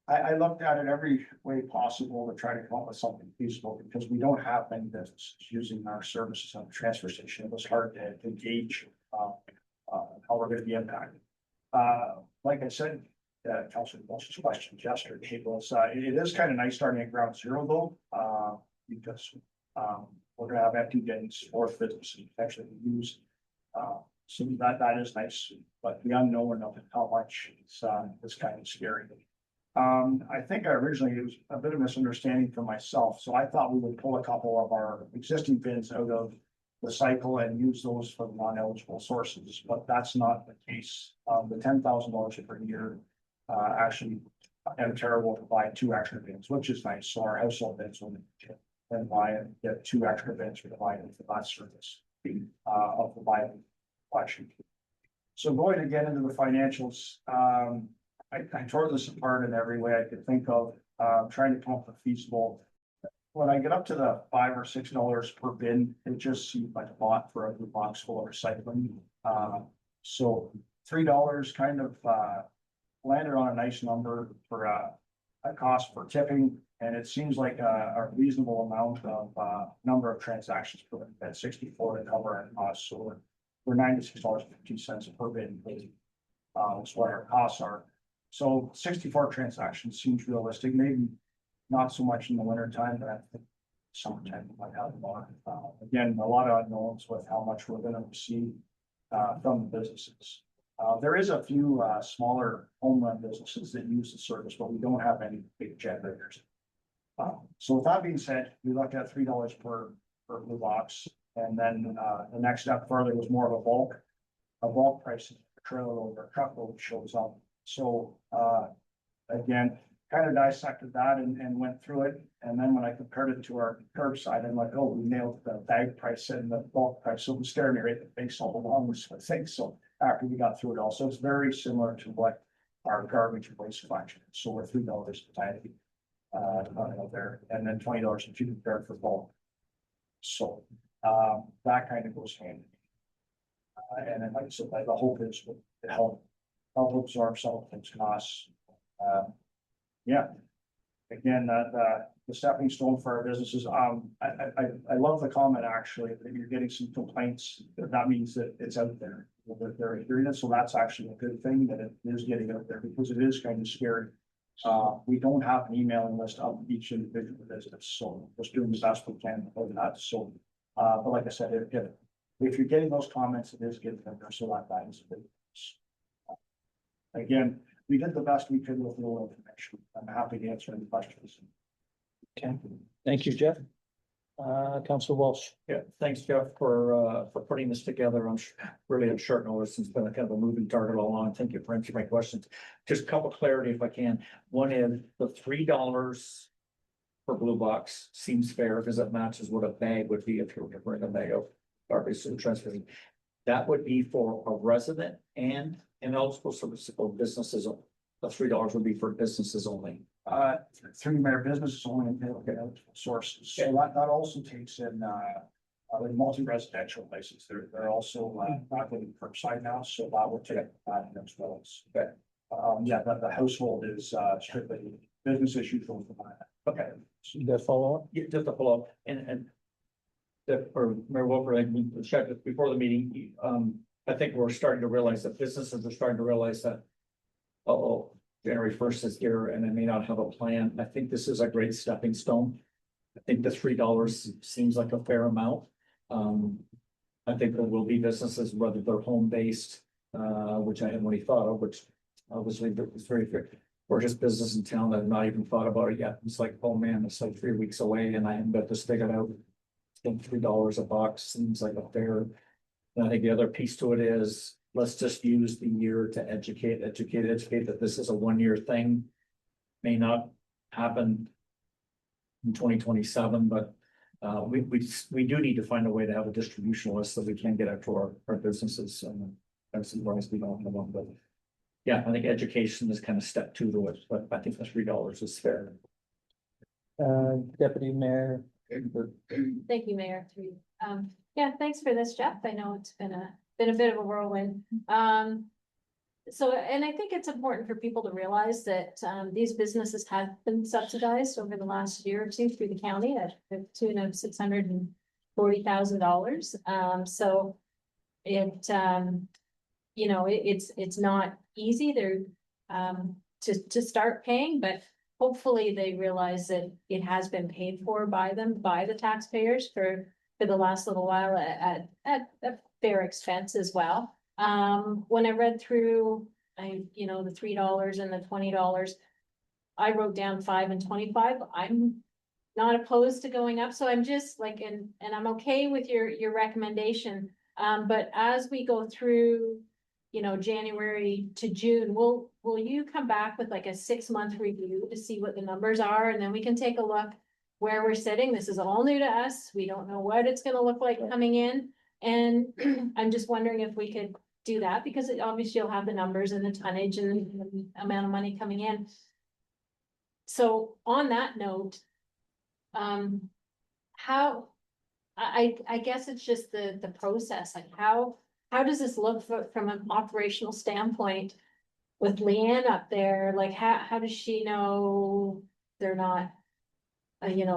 I looked at it every way possible to try to come up with something feasible, because we don't have many businesses using our services on the transfer station. It was hard to gauge, how we're gonna be impacted. Like I said, Councilor Walsh's question yesterday was, it is kind of nice starting at ground zero though, because, we're gonna have empty bins for businesses actually use. So that is nice, but the unknown of how much is kind of scary. I think it was a bit of misunderstanding for myself, so I thought we would pull a couple of our existing bins out of the cycle and use those for non-eligible sources, but that's not the case. The $10,000 per year, actually, Ontario will provide 2 extra bins, which is nice, so our household bins will then buy and get 2 extra bins for dividing for that service, of the buy collection. So going again into the financials, I tore this apart in every way I could think of, trying to come up with feasible. When I get up to the $5 or $6 per bin, it just seemed like a lot for a blue box full of recycling. So $3 kind of landed on a nice number for a cost for tipping, and it seems like a reasonable amount of number of transactions per bin at 64 to cover our costs. So we're $96.50 per bin. That's what our costs are. So 64 transactions seems realistic, maybe not so much in the winter time, but I think summertime we might have more. Again, a lot of unknowns with how much we're gonna receive from the businesses. There is a few smaller home run businesses that use the service, but we don't have any big generators. So with that being said, we looked at $3 per blue box, and then the next step further was more of a bulk price. Trailer over truckload shows up. So again, kind of dissected that and went through it. And then when I compared it to our curbside, I'm like, oh, we nailed the bag price and the bulk price. So it was staring me right in the face all along, which I think so. After we got through it all, so it's very similar to what our garbage and waste collection is. So we're $3 a tiny out there, and then $20 if you compare it for bulk. So that kind of goes hand in hand. And then, like I said, the hope is to help absorb some of those costs. Yeah. Again, the stepping stone for our businesses. I love the comment actually that you're getting some complaints. That means that it's out there. They're hearing it, so that's actually a good thing that it is getting out there, because it is kind of scary. We don't have an emailing list of each individual business, so we're doing the best we can with that. So, but like I said, if you're getting those comments, it is getting out there, so that is a good. Again, we did the best we could with little information. I'm happy to answer any questions. Okay, thank you, Jeff. Councilor Walsh. Yeah, thanks, Jeff, for putting this together. I'm really on short notice. It's been a kind of a moving target all along. Thank you for answering my questions. Just a couple clarity if I can. One is the $3 per blue box seems fair because it matches what a bag would be if you were to bring a bag of garbage to the transfer. That would be for a resident and ineligible service of businesses. The $3 would be for businesses only. Through their businesses only and eligible sources. So that also takes in like multi-residential places. They're also not getting curbside now, so that will take that as well. Okay. Yeah, the household is strictly business as usual for that. Okay. So you got follow up? Yeah, just a follow up and or Mayor Wolfer, I checked it before the meeting. I think we're starting to realize that businesses are starting to realize that, January 1st is here and I may not have a plan. I think this is a great stepping stone. I think the $3 seems like a fair amount. I think there will be businesses, whether they're home-based, which I hadn't really thought of, which obviously it's very good. Or just business in town that I've not even thought about it yet. It's like, oh man, it's like 3 weeks away and I haven't got this figured out. I think $3 a box seems like a fair. And I think the other piece to it is, let's just use the year to educate that this is a 1-year thing. May not happen in 2027, but we do need to find a way to have a distribution list that we can get out to our businesses. And I'm surprised we don't have one, but Yeah, I think education is kind of step two to it, but I think the $3 is fair. Deputy Mayor. Thank you, Mayor. Yeah, thanks for this, Jeff. I know it's been a bit of a whirlwind. So, and I think it's important for people to realize that, these businesses have been subsidized over the last year or two through the county at the tune of $640,000. So it, you know, it's not easy to start paying, but hopefully they realize that it has been paid for by the taxpayers for the last little while at their expense as well. When I read through, the $3 and the $20, I wrote down 5 and 25. I'm not opposed to going up, so I'm just like, and I'm okay with your recommendation. But as we go through, January to June, will you come back with like a 6-month review to see what the numbers are, and then we can take a look where we're sitting? This is all new to us. We don't know what it's gonna look like coming in. And I'm just wondering if we could do that, because obviously you'll have the numbers and the tonnage and the amount of money coming in. So on that note, how, I guess it's just the process, like how does this look from an operational standpoint with Leanne up there? Like, how does she know they're not,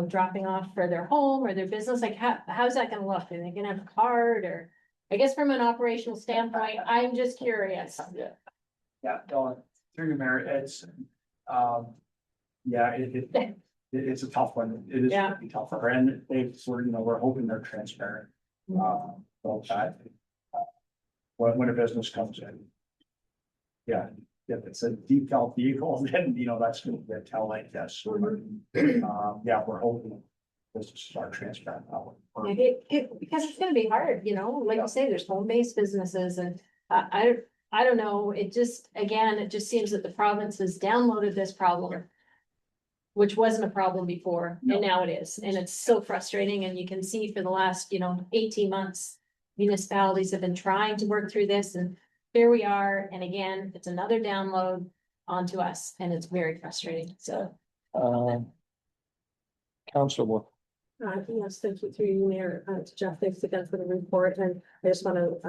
dropping off for their home or their business? Like, how's that gonna look? Are they gonna have a card? Or, I guess from an operational standpoint, I'm just curious. Yeah, through the Mayor, it's, yeah, it's a tough one. It is Yeah. gonna be tough for her, and we're hoping they're transparent. About that. When a business comes in. Yeah, if it's a default vehicle, then, that's gonna be a tell like this. Yeah, we're hoping businesses are transparent. Because it's gonna be hard, like you say, there's home-based businesses, and I don't know, it just seems that the province has downloaded this problem, which wasn't a problem before, and now it is, and it's so frustrating. And you can see for the last, 18 months, municipalities have been trying to work through this, and here we are, and again, it's another download onto us, and it's very frustrating, so. Councilor Wolf. Yes, thank you through you, Mayor, to Jeff, thanks again for the report, and I just want to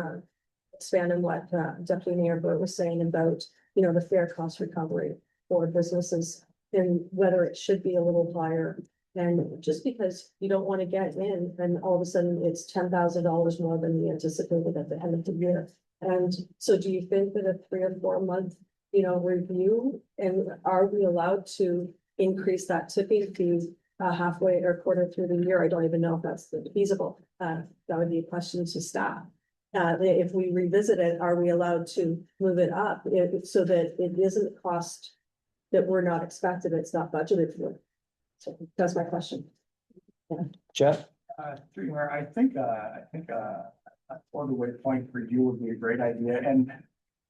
expand on what Deputy Mayor Burt was saying about, the fair cost recovery for businesses, and whether it should be a little higher. And just because you don't want to get in and all of a sudden it's $10,000 more than you anticipated at the end of the year. And so do you think that a 3 or 4 month, review, and are we allowed to increase that tipping fee halfway or quarter through the year? I don't even know if that's feasible. That would be a question to staff. If we revisit it, are we allowed to move it up so that it isn't a cost that we're not expected, it's not budgeted for? So that's my question. Yeah. Jeff. Through you, Mayor, I think a 4-way point review would be a great idea, and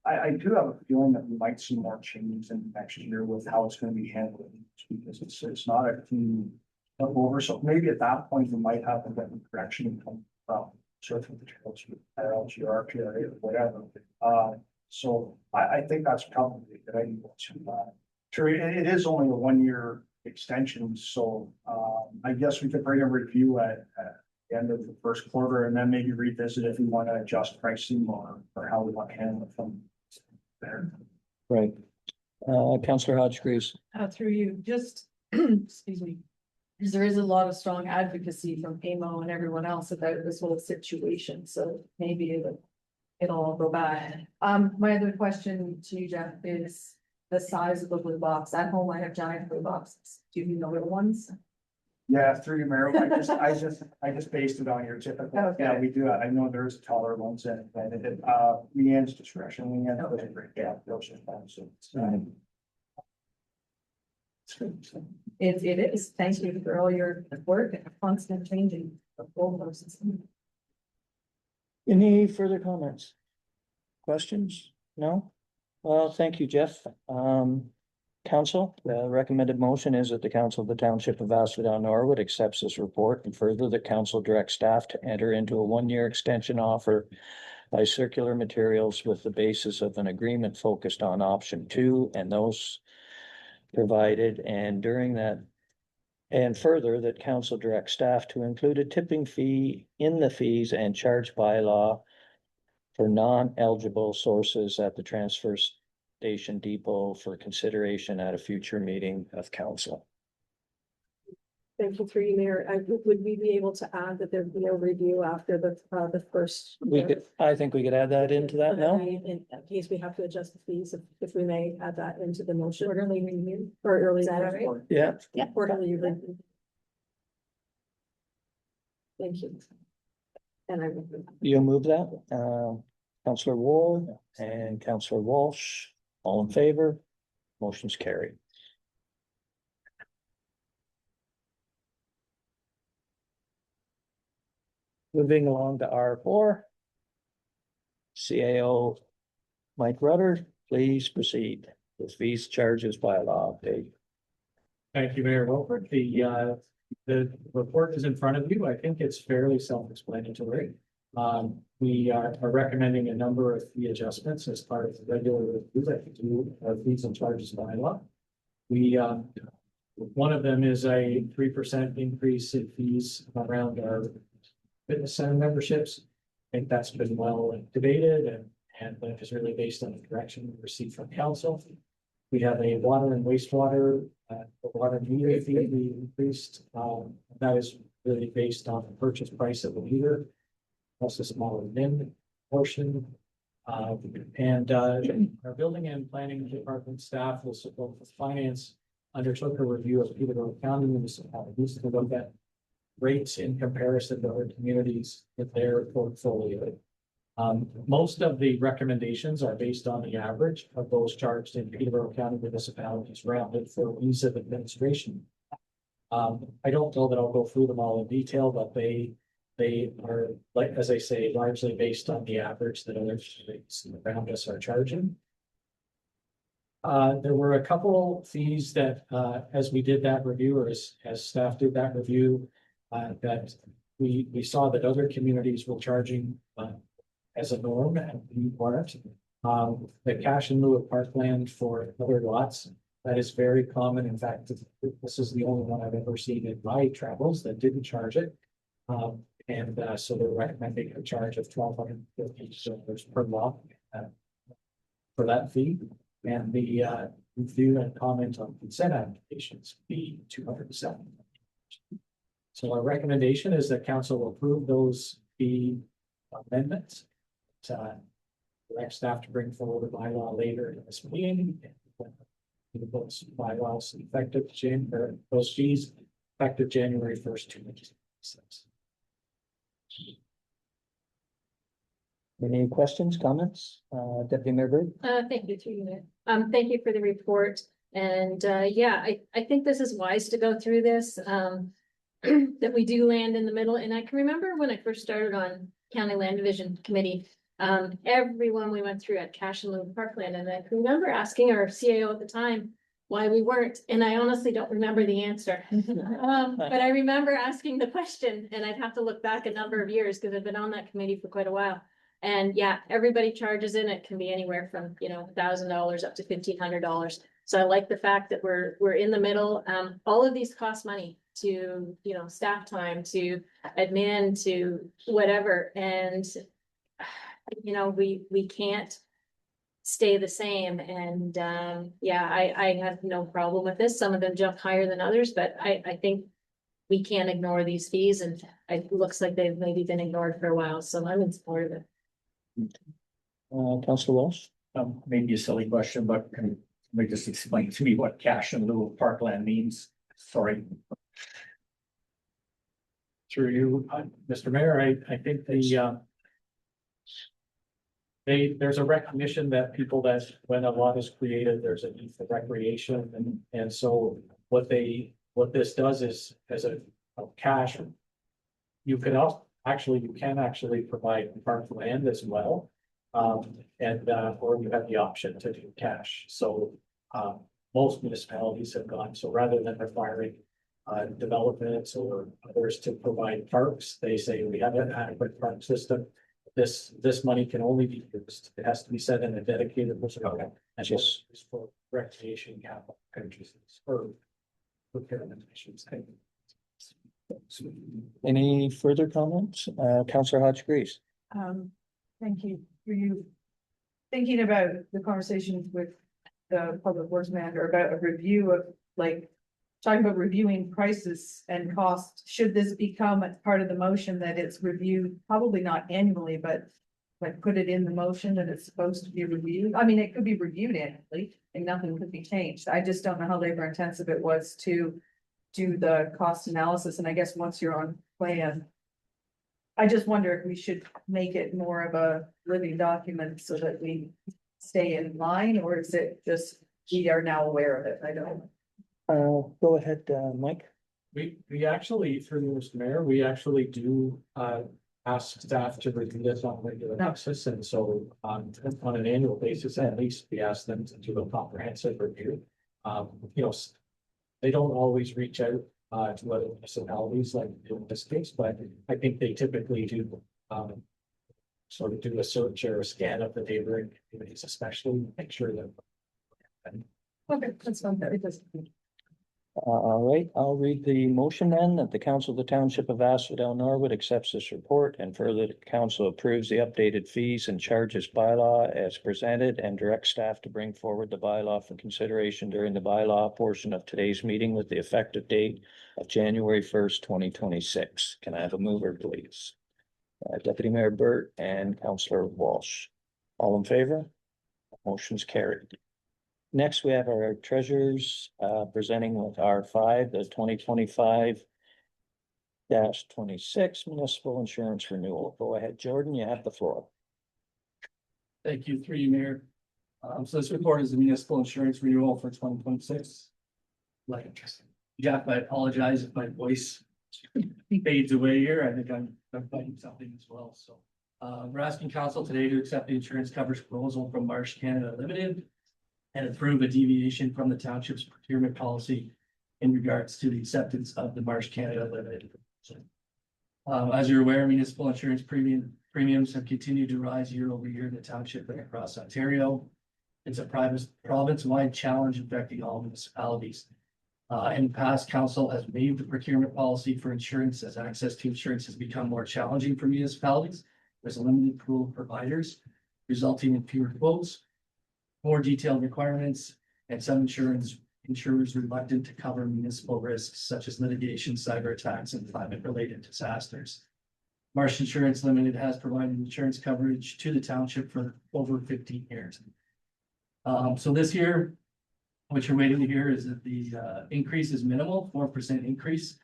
I do have a feeling that we might see more changes in next year with how it's going to be handled, because it's not a clean over. So maybe at that point we might have a different direction from surfing the trails, LGR, PRA, whatever. So I think that's probably a good idea. Sure, it is only a 1-year extension, so I guess we could bring a review at the end of the first quarter, and then maybe revisit if we want to adjust pricing or how we want to handle it from there. Right. Councillor Hodgegreaves. Through you, just, excuse me. Because there is a lot of strong advocacy from PAMO and everyone else about this whole situation, so maybe it'll all go by. My other question to you, Jeff, is the size of the blue box. At home, I have giant blue boxes. Do you need the little ones? Yeah, through you, Mayor, I just based it on your typical, Okay. yeah, we do, I know there's taller ones and Leanne's discretion, Leanne was a great, yeah, those are fine, so. It's good. It is. Thank you for all your work and constant changing of goalposts. Any further comments? Questions? No? Well, thank you, Jeff. Council, the recommended motion is that the Council of the Township of Asphodel-Norwood accepts this report, and further the council directs staff to enter into a 1-year extension offer by Circular Materials with the basis of an agreement focused on option 2 and those provided, and during that, and further, that council directs staff to include a tipping fee in the fees and charge bylaw for non-eligible sources at the transfer station depot for consideration at a future meeting of council. Thank you, through you, Mayor. Would we be able to add that there'd be a review after the first? I think we could add that into that now. In case we have to adjust the fees, if we may add that into the motion. Quarterly review. Or early. Is that all right? Yeah. Yeah, quarterly review. Thank you. And I will. You'll move that, Councillor Ward and Councillor Walsh, all in favor, motion's carried. Moving along to R4. CAO Mike Rudder, please proceed with fees, charges, bylaw update. Thank you, Mayor Wilford. The report is in front of you. I think it's fairly self-explanatory. We are recommending a number of fee adjustments as part of the regular review that we do of fees and charges bylaw. One of them is a 3% increase in fees around our fitness center memberships. I think that's been well debated and that is really based on the direction we received from council. We have a water and wastewater, the water meter fee we increased. That is really based on the purchase price of the meter, plus a smaller min portion. And our building and planning department staff will support with finance undertook a review of Peterborough County municipalities to look at rates in comparison to other communities with their portfolio. Most of the recommendations are based on the average of those charged in Peterborough County municipalities rounded for ease of administration. I don't know that I'll go through them all in detail, but they are, like, as I say, largely based on the average that other states around us are charging. There were a couple fees that, as we did that review, or as staff did that review, that we saw that other communities were charging as a norm, and we weren't. The cash in lieu of parkland for other lots, that is very common. In fact, this is the only one I've ever seen in my travels that didn't charge it. So they're recommending a charge of $1,250 per lot for that fee. And the review and comment on consent applications be $207. So our recommendation is that council approve those fee amendments. Direct staff to bring forward a bylaw later in this meeting. Those bylaws effective those fees effective January 1st, 2026. Any questions, comments? Deputy Mayor Bird? Thank you, through you, Mayor. Thank you for the report. And yeah, I think this is wise to go through this, that we do land in the middle. And I can remember when I first started on County Land Division Committee, everyone we went through at Cash and Lieu Parkland. And I can remember asking our CAO at the time why we weren't. And I honestly don't remember the answer. But I remember asking the question, and I'd have to look back a number of years because I've been on that committee for quite a while. And yeah, everybody charges in. It can be anywhere from, $1,000 up to $1,500. So I like the fact that we're in the middle. All of these cost money to, staff time, to admin, to whatever. And, we can't stay the same. And yeah, I have no problem with this. Some of them jump higher than others, but I think we can't ignore these fees. And it looks like they've maybe been ignored for a while. So I'm in support of it. Councillor Walsh? Maybe a silly question, but can you just explain to me what cash in lieu of parkland means? Sorry. Through you, Mr. Mayor, I think there's a recognition that when a lot is created, there's a need for recreation, and so what this does is, as a cash, you can actually provide parkland as well. Or you have the option to do cash. So most municipalities have gone, so rather than requiring developments or others to provide parks, they say we have an adequate park system. This money can only be used, it has to be set in a dedicated reserve. Okay. And just for recreation capital countries or. Procurement, I should say. Any further comments? Councillor Hodge-Greaves. Thank you for you thinking about the conversations with the public works manager about a review of like talking about reviewing prices and costs. Should this become a part of the motion that it's reviewed, probably not annually, but like put it in the motion that it's supposed to be reviewed? I mean, it could be reviewed annually and nothing could be changed. I just don't know how labor intensive it was to do the cost analysis. And I guess once you're on plan, I just wonder if we should make it more of a living document so that we stay in line, or is it just we are now aware of it? I don't know. Go ahead, Mike. We actually, through Mr. Mayor, we actually do, ask staff to review this on a regular basis, and so on an annual basis, at least, we ask them to do a comprehensive review. You know, they don't always reach out, to other municipalities like in this case, but I think they typically do, sort of do a search or a scan of the neighboring communities, especially make sure that. Okay, that's fine. It doesn't. All right, I'll read the motion then, that the council of the township of Asphodel-Norwood accepts this report, and further the council approves the updated fees and charges bylaw as presented, and directs staff to bring forward the bylaw for consideration during the bylaw portion of today's meeting with the effective date of January 1st, 2026. Can I have a mover, please? Deputy Mayor Burt and Councillor Walsh. All in favor? Motion's carried. Next, we have our treasurers presenting with R5, the 2025-26 municipal insurance renewal. Go ahead, Jordan, you have the floor. Thank you, through you, Mayor. So this report is the municipal insurance renewal for 2026. Like, Jeff, I apologize if my voice fades away here. I think I'm fighting something as well. So we're asking council today to accept the insurance coverage proposal from Marsh Canada Limited and approve a deviation from the township's procurement policy in regards to the acceptance of the Marsh Canada Limited. As you're aware, municipal insurance premiums have continued to rise year over year in the township and across Ontario. It's a province-wide challenge affecting all municipalities. In the past, council has waived the procurement policy for insurance as access to insurance has become more challenging for municipalities. There's a limited pool of providers, resulting in fewer quotes, more detailed requirements, and some insurers reluctant to cover municipal risks such as litigation, cyber attacks, and climate-related disasters. Marsh Insurance Limited has provided insurance coverage to the township for over 15 years. So this year, what you're waiting to hear is that the increase is minimal, 4% increase,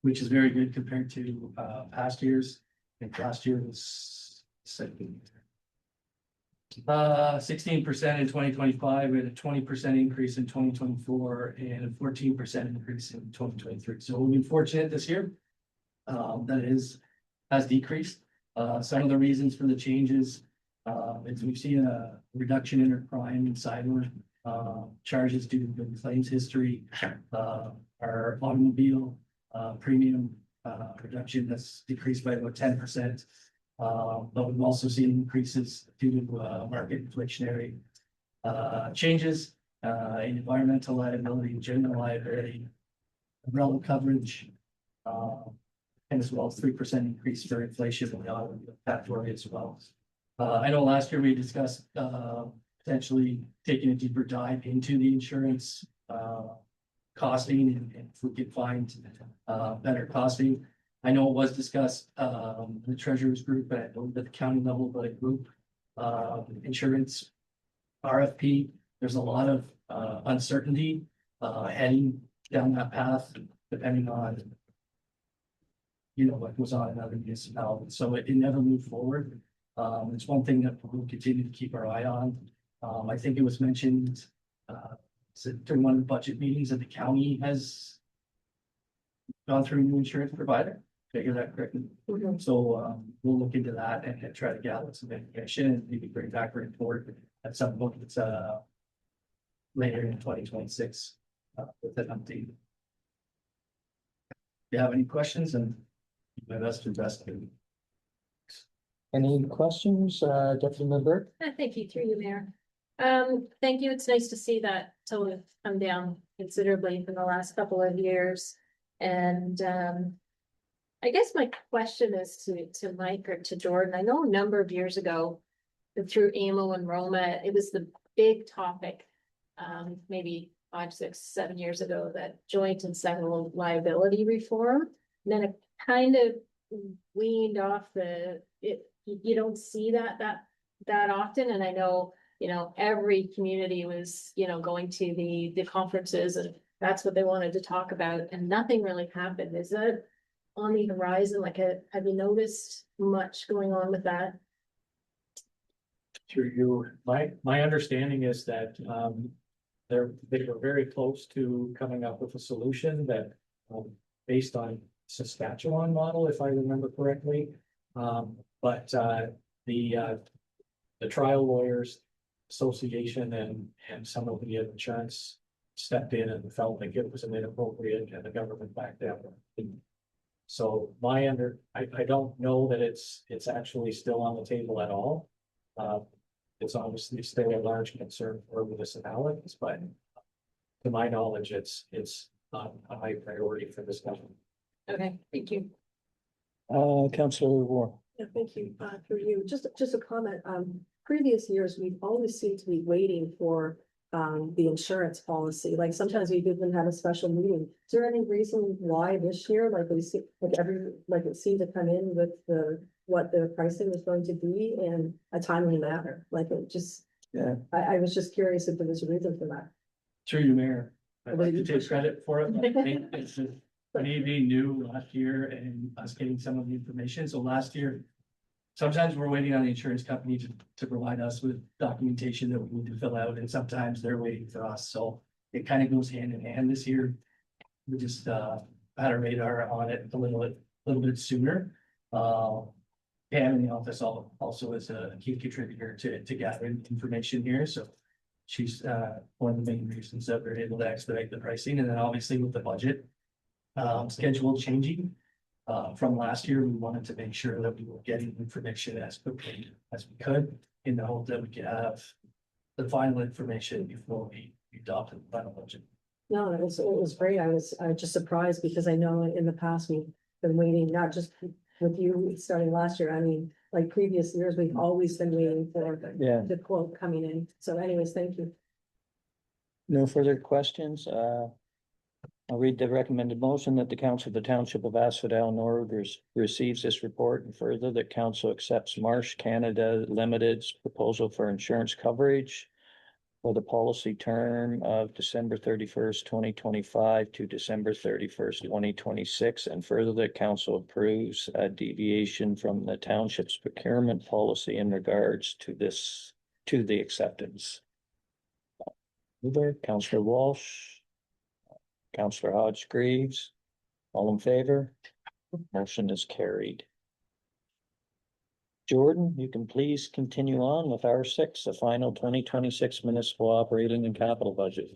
which is very good compared to past years. I think last year was 16% in 2025, we had a 20% increase in 2024 and a 14% increase in 2023. So we've been fortunate this year. That has decreased. Some of the reasons for the changes is we've seen a reduction in our crime and cyber charges due to the claims history. Our automobile premium reduction has decreased by about 10%. But we've also seen increases due to market inflationary changes in environmental liability, general liability, umbrella coverage, and as well as 3% increase for inflation in the automobile category as well. I know last year we discussed potentially taking a deeper dive into the insurance costing and if we could find better costing. I know it was discussed in the treasurer's group at the county level, but a group insurance RFP. There's a lot of uncertainty heading down that path, depending on what goes on in other municipalities. So it never moved forward. It's one thing that we'll continue to keep our eye on. I think it was mentioned during one of the budget meetings that the county has gone through a new insurance provider. Did I hear that correctly? So we'll look into that and try to gather some information and maybe bring back a report at some point that's later in 2026 with an update. If you have any questions, and my best to investigate. Any questions, Deputy Member? Thank you, through you, Mayor. Thank you. It's nice to see that total come down considerably from the last couple of years. And I guess my question is to Mike or to Jordan. I know a number of years ago, through AMO and Roma, it was the big topic. Maybe 5, 6, 7 years ago, that joint and several liability reform. And then it kind of weaned off you don't see that often. And I know, every community was, going to the conferences, and that's what they wanted to talk about, and nothing really happened. Is that on the horizon? Like, have you noticed much going on with that? Through you, my understanding is that, they were very close to coming up with a solution that, based on Saskatchewan model, if I remember correctly. But the trial lawyers association and some of the insurance stepped in and felt like it was inappropriate, and the government backed down. So I don't know that it's actually still on the table at all. It's obviously still a large concern for municipalities, but to my knowledge, it's not a high priority for this government. Okay, thank you. Councillor Ward. Yeah, thank you, through you. Just a comment. Previous years, we've always seemed to be waiting for the insurance policy. Like, sometimes we even have a special meeting. Is there any reason why this year, like, we see, like it seemed to come in with what the pricing was going to be in a timely manner? Like, it just, Yeah. I was just curious if there was a reason for that. Through you, Mayor. I'd Well, like to you- take credit for it. I think it's just maybe new last year and us getting some of the information. So last year, sometimes we're waiting on the insurance company to provide us with documentation that we need to fill out, and sometimes they're waiting for us. So it kind of goes hand in hand this year. We just had our radar on it a little bit sooner. Pam in the office also is a key contributor to gathering information here. So she's one of the main reasons that we're able to expedite the pricing. And then obviously with the budget schedule changing from last year, we wanted to make sure that we were getting information as quickly as we could, in the hope that we could have the final information before we adopted the final budget. No, it was great. I was just surprised, because I know in the past we've been waiting, not just with you starting last year. I mean, like previous years, we've always been waiting for the quote coming in. So anyways, thank you. No further questions. I'll read the recommended motion that the Council of the Township of Asphodel-Norwood receives this report, and further that Council accepts Marsh Canada Limited's proposal for insurance coverage for the policy term of December 31st, 2025 to December 31st, 2026, and further that Council approves a deviation from the township's procurement policy in regards to the acceptance. Mover, Councillor Walsh. Councillor Hodge-Greaves, all in favor? Motion is carried. Jordan, you can please continue on with R6, the final 2026 municipal operating and capital budget.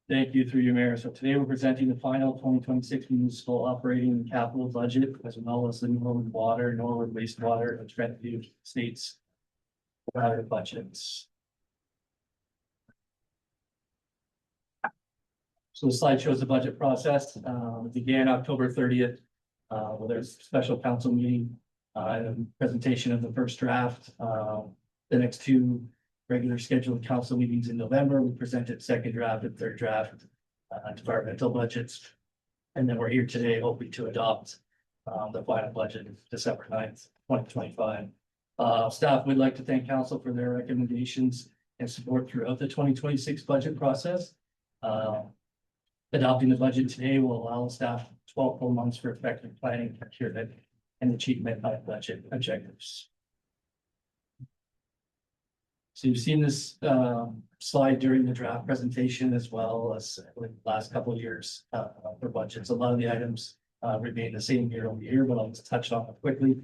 Thank you, through you, Mayor. So today we're presenting the final 2026 municipal operating and capital budget, as well as the Norwood Water, Norwood Wastewater, and Trentview States budgets. So the slide shows the budget process. It began October 30th with a special council meeting and presentation of the first draft. The next two regular scheduled council meetings in November, we presented second draft and third draft departmental budgets. And then we're here today hoping to adopt the final budget December 9th, 2025. Staff would like to thank council for their recommendations and support throughout the 2026 budget process. Adopting the budget today will allow staff 12 full months for effective planning, procurement, and achievement of budget objectives. So you've seen this slide during the draft presentation, as well as the last couple of years for budgets. A lot of the items remain the same year over year, but I'll just touch on them quickly.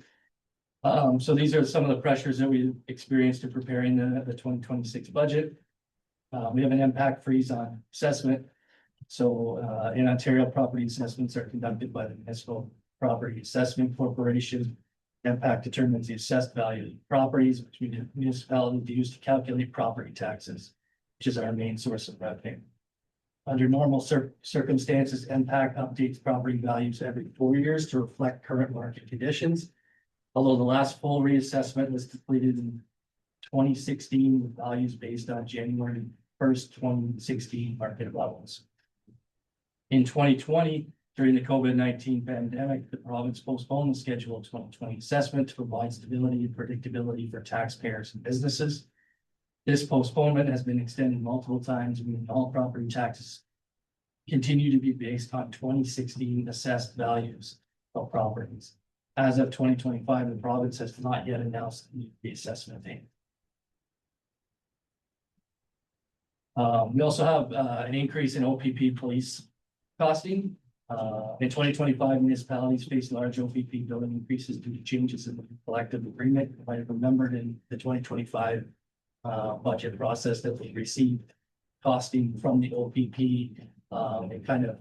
So these are some of the pressures that we experienced in preparing the 2026 budget. We have an impact freeze on assessment. So in Ontario, property assessments are conducted by the Municipal Property Assessment Corporation. Impact determines the assessed value of properties, which municipalities use to calculate property taxes, which is our main source of revenue. Under normal circumstances, impact updates property values every 4 years to reflect current market conditions. Although the last full reassessment was completed in 2016 with values based on January 1st, 2016 market levels. In 2020, during the COVID-19 pandemic, the province postponed the scheduled 2020 assessment to provide stability and predictability for taxpayers and businesses. This postponement has been extended multiple times, meaning all property taxes continue to be based on 2016 assessed values of properties. As of 2025, the province has not yet announced the assessment date. We also have an increase in OPP police costing. In 2025, municipalities faced large OPP billing increases due to changes in the collective agreement. You might have remembered in the 2025 budget process that we received costing from the OPP. It kind of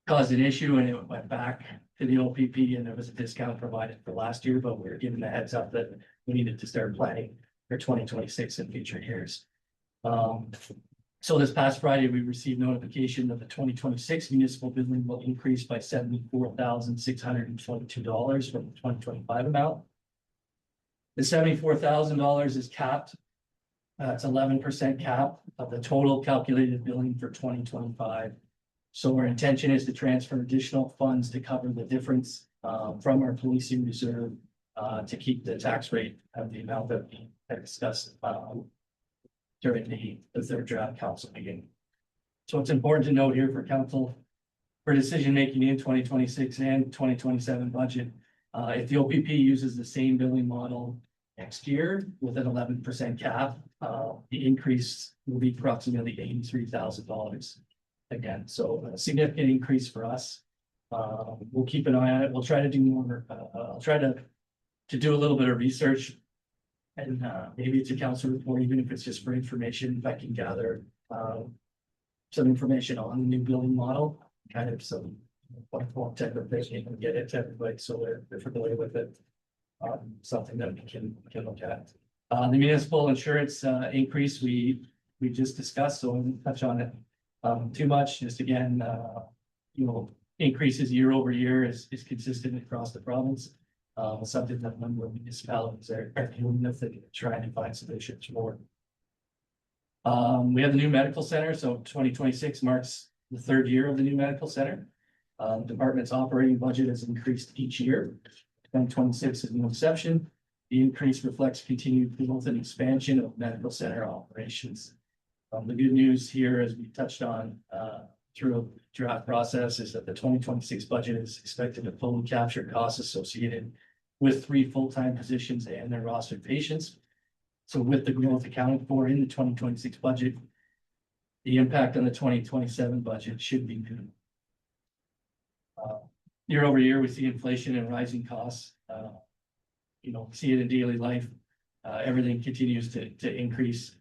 caused an issue and it went back to the OPP and there was a discount provided for last year, but we were given the heads up that we needed to start planning for 2026 and future years. So this past Friday, we received notification that the 2026 municipal billing will increase by $74,622 from the 2025 amount. The $74,000 is capped. It's 11% cap of the total calculated billing for 2025. So our intention is to transfer additional funds to cover the difference from our policing reserve to keep the tax rate at the amount that we had discussed during the third draft council meeting. So it's important to note here for council for decision-making in 2026 and 2027 budget. If the OPP uses the same billing model next year with an 11% cap, the increase will be approximately $83,000. Again, so a significant increase for us. We'll keep an eye on it. We'll try to do more. I'll try to do a little bit of research. And maybe it's a council report, even if it's just for information, if I can gather some information on the new billing model, kind of some what type of thing and get it to everybody so they're familiar with it. Something that we can look at. The municipal insurance increase we just discussed, so I won't touch on it too much. Just again, increases year over year is consistent across the province. Something that a number of municipalities are dealing with and trying to find solutions for. We have the new medical center, so 2026 marks the third year of the new medical center. The department's operating budget has increased each year. 2026 is no exception. The increase reflects continued growth and expansion of medical center operations. The good news here, as we touched on through a draft process, is that the 2026 budget is expected to fully capture costs associated with 3 full-time positions and their rostered patients. So with the growth accounted for in the 2026 budget, the impact on the 2027 budget should be minimal. Year over year, we see inflation and rising costs. We see it in daily life. Everything continues to increase.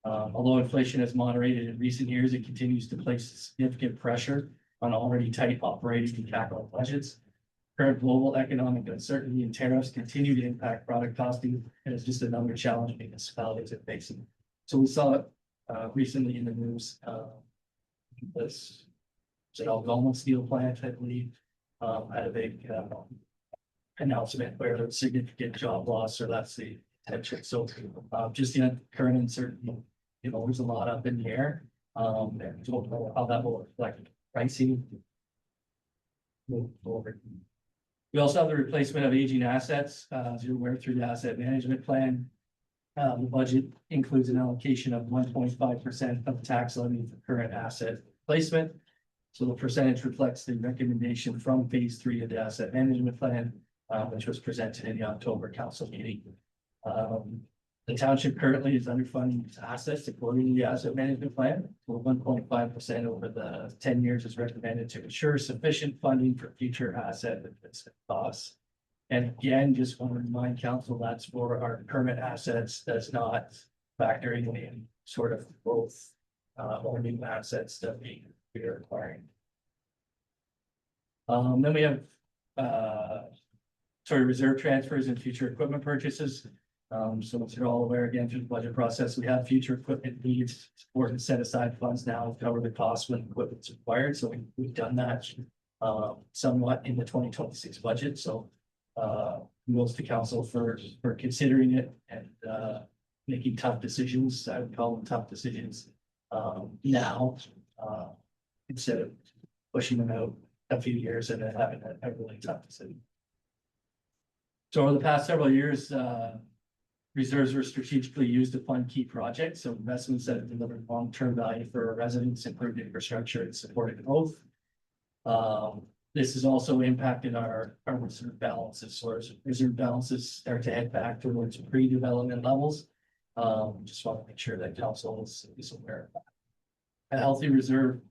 Although inflation has moderated in recent years, it continues to place significant pressure on already tight operating and capital budgets. Current global economic uncertainty and tariffs continue to impact product costing, and it's just another challenge municipalities are facing. So we saw it recently in the news. This Algoma steel plant, I believe, had a big announcement where there's significant job loss, or that's the intention. So just the current uncertainty, there's a lot up in the air. And don't know how that will reflect pricing. Move forward. We also have the replacement of aging assets, as you're aware, through the asset management plan. The budget includes an allocation of 1.5% of the tax levy for current asset replacement. So the percentage reflects the recommendation from phase 3 of the asset management plan, which was presented in the October council meeting. The township currently is underfunding its assets according to the asset management plan. So 1.5% over the 10 years is recommended to ensure sufficient funding for future asset replacement costs. And again, just want to remind council that's for our current assets, that's not factoring in any sort of growth or new assets that we are acquiring. Then we have reserve transfers and future equipment purchases. So as you're all aware, again, through the budget process, we have future equipment needs or to set aside funds now to cover the cost when equipment's required. So we've done that somewhat in the 2026 budget. So kudos to council for considering it and making tough decisions. I would call them tough decisions now instead of pushing them out a few years and then having a really tough decision. So over the past several years, reserves were strategically used to fund key projects, so investments that have delivered long-term value for our residents, improved infrastructure and supported growth. This has also impacted our reserve balances, so our reserve balances start to head back towards pre-development levels. Just want to make sure that council is aware of that. A healthy reserve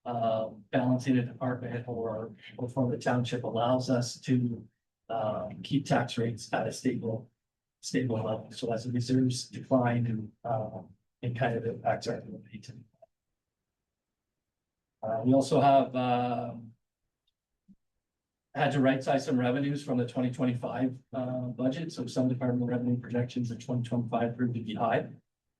balance in a department or from the township allows us to keep tax rates at a stable level. So as the reserves decline and kind of impacts our ability to. We also have had to right size some revenues from the 2025 budget. So some department revenue projections in 2025 proved to be high.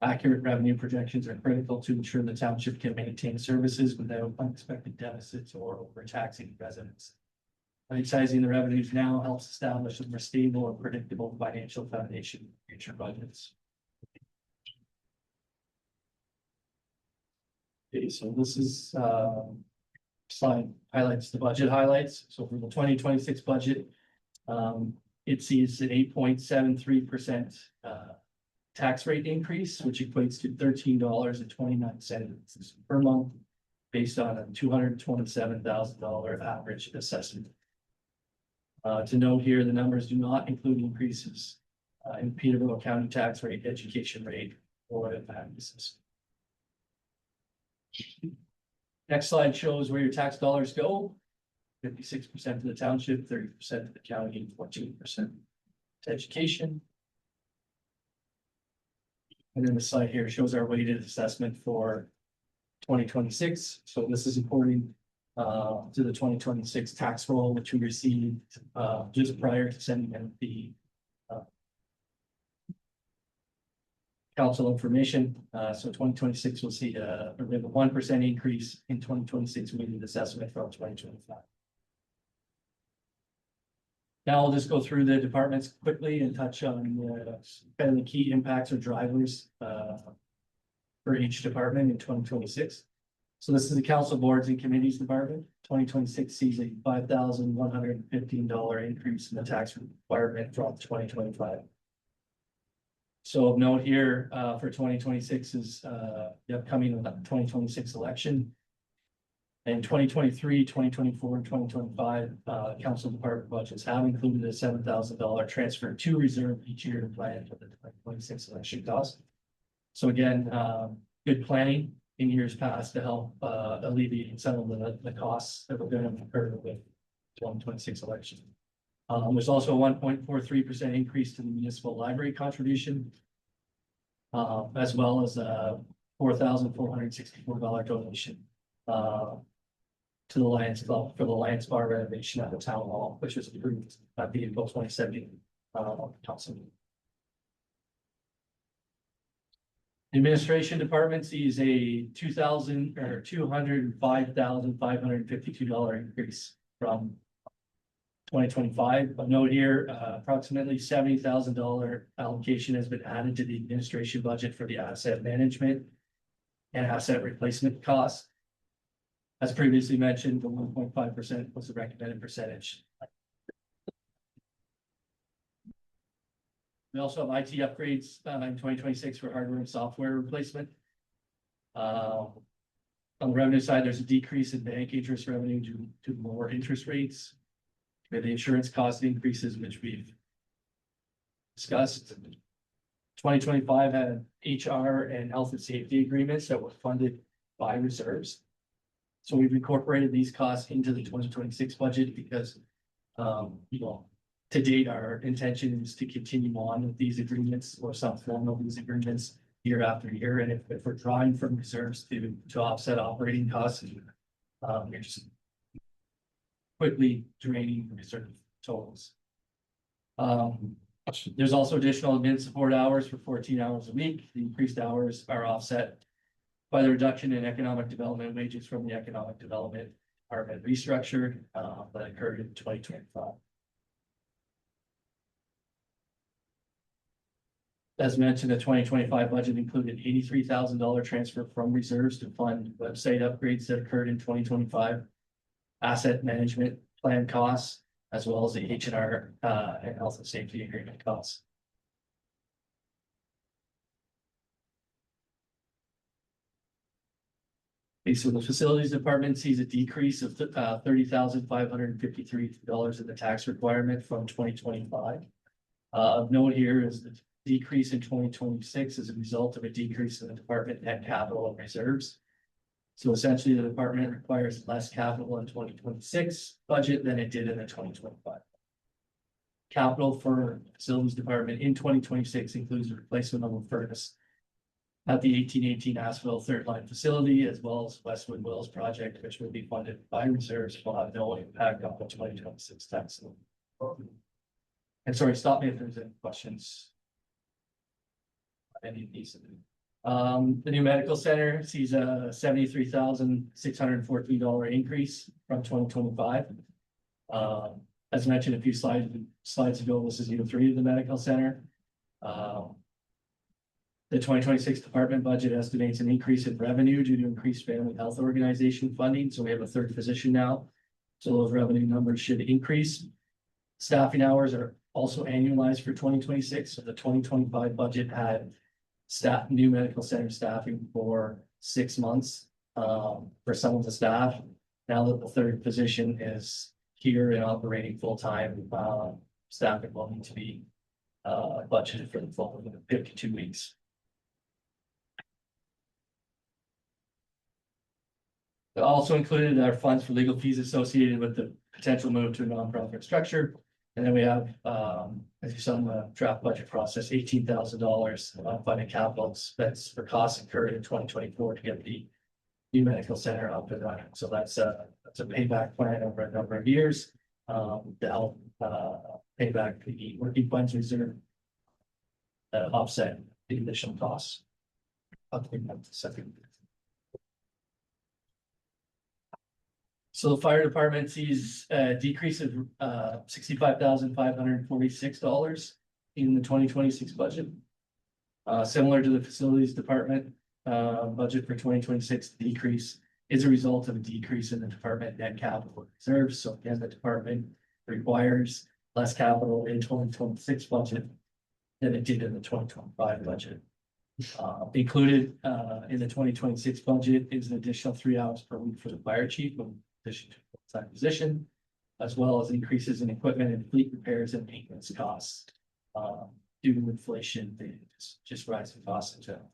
Accurate revenue projections are critical to ensure the township can maintain services without unexpected deficits or overtaxing residents. Right-sizing the revenues now helps establish a more stable and predictable financial foundation for future budgets. Okay, so this is slide highlights the budget highlights. So for the 2026 budget, it sees an 8.73% tax rate increase, which equates to $13.29 per month, based on a $227,000 average assessment. To note here, the numbers do not include increases in Peterborough County tax rate, education rate, or impact assessment. Next slide shows where your tax dollars go. 56% to the township, 30% to the county, and 14% to education. And then the slide here shows our weighted assessment for 2026. So this is according to the 2026 tax roll, which we received just prior to sending in the council information. So 2026 will see a 1% increase in 2026 weighted assessment from 2025. Now I'll just go through the departments quickly and touch on the kind of the key impacts or drivers for each department in 2026. So this is the council boards and committees department. 2026 sees a $5,115 increase in the tax requirement from 2025. So of note here for 2026 is the upcoming 2026 election. In 2023, 2024, and 2025, council department budgets have included a $7,000 transfer to reserve each year to plan for the 2026 election cost. So again, good planning in years past to help alleviate some of the costs that we're going to incur with 2026 election. There's also a 1.43% increase to the municipal library contribution, as well as a $4,464 donation to the Lions Club for the Lions Bar renovation at the town hall, which was approved at the April 2017 council meeting. The administration department sees a $205,552 increase from 2025. A note here, approximately $70,000 allocation has been added to the administration budget for the asset management and asset replacement costs. As previously mentioned, the 1.5% was the recommended percentage. We also have IT upgrades in 2026 for hardware and software replacement. On the revenue side, there's a decrease in bank interest revenue due to lower interest rates. We have the insurance cost increases, which we've discussed. 2025 had HR and health and safety agreements that were funded by reserves. So we've incorporated these costs into the 2026 budget because, to date, our intention is to continue on with these agreements or some form of these agreements year after year. And if we're drawing from reserves to offset operating costs, we're just quickly draining the reserve totals. There's also additional admin support hours for 14 hours a week. The increased hours are offset by the reduction in economic development wages from the economic development department restructure that occurred in 2025. As mentioned, the 2025 budget included $83,000 transfer from reserves to fund website upgrades that occurred in 2025, asset management plan costs, as well as the H&R and health and safety agreement costs. Okay, so the facilities department sees a decrease of $30,553 in the tax requirement from 2025. Of note here is the decrease in 2026 as a result of a decrease in the department net capital and reserves. So essentially, the department requires less capital in 2026 budget than it did in the 2025. Capital for facilities department in 2026 includes the replacement of a furnace at the 1818 Asphodel third line facility, as well as Westwood Wells project, which will be funded by reserves, will have no impact on the 2026 tax. And sorry, stop me if there's any questions. Any of these. The new medical center sees a $73,614 increase from 2025. As mentioned a few slides ago, this is year 3 of the medical center. The 2026 department budget estimates an increase in revenue due to increased family health organization funding. So we have a 3rd physician now. So those revenue numbers should increase. Staffing hours are also annualized for 2026. So the 2025 budget had new medical center staffing for 6 months for some of the staff. Now that the 3rd physician is here and operating full-time, staffing will need to be budgeted for the full 52 weeks. It also included our funds for legal fees associated with the potential move to a nonprofit structure. And then we have, as you saw in the draft budget process, $18,000 funded capital expense for costs incurred in 2024 to get the new medical center up and running. So that's a payback plan over a number of years to help pay back the working funds reserve offset the additional costs. I'll take that in a second. So the fire department sees a decrease of $65,546 in the 2026 budget. Similar to the facilities department budget for 2026, the decrease is a result of a decrease in the department net capital reserves. So again, the department requires less capital in 2026 budget than it did in the 2025 budget. Included in the 2026 budget is an additional 3 hours per week for the fire chief, in addition to full-time position, as well as increases in equipment and fleet repairs and maintenance costs due to inflation, just rising costs in general,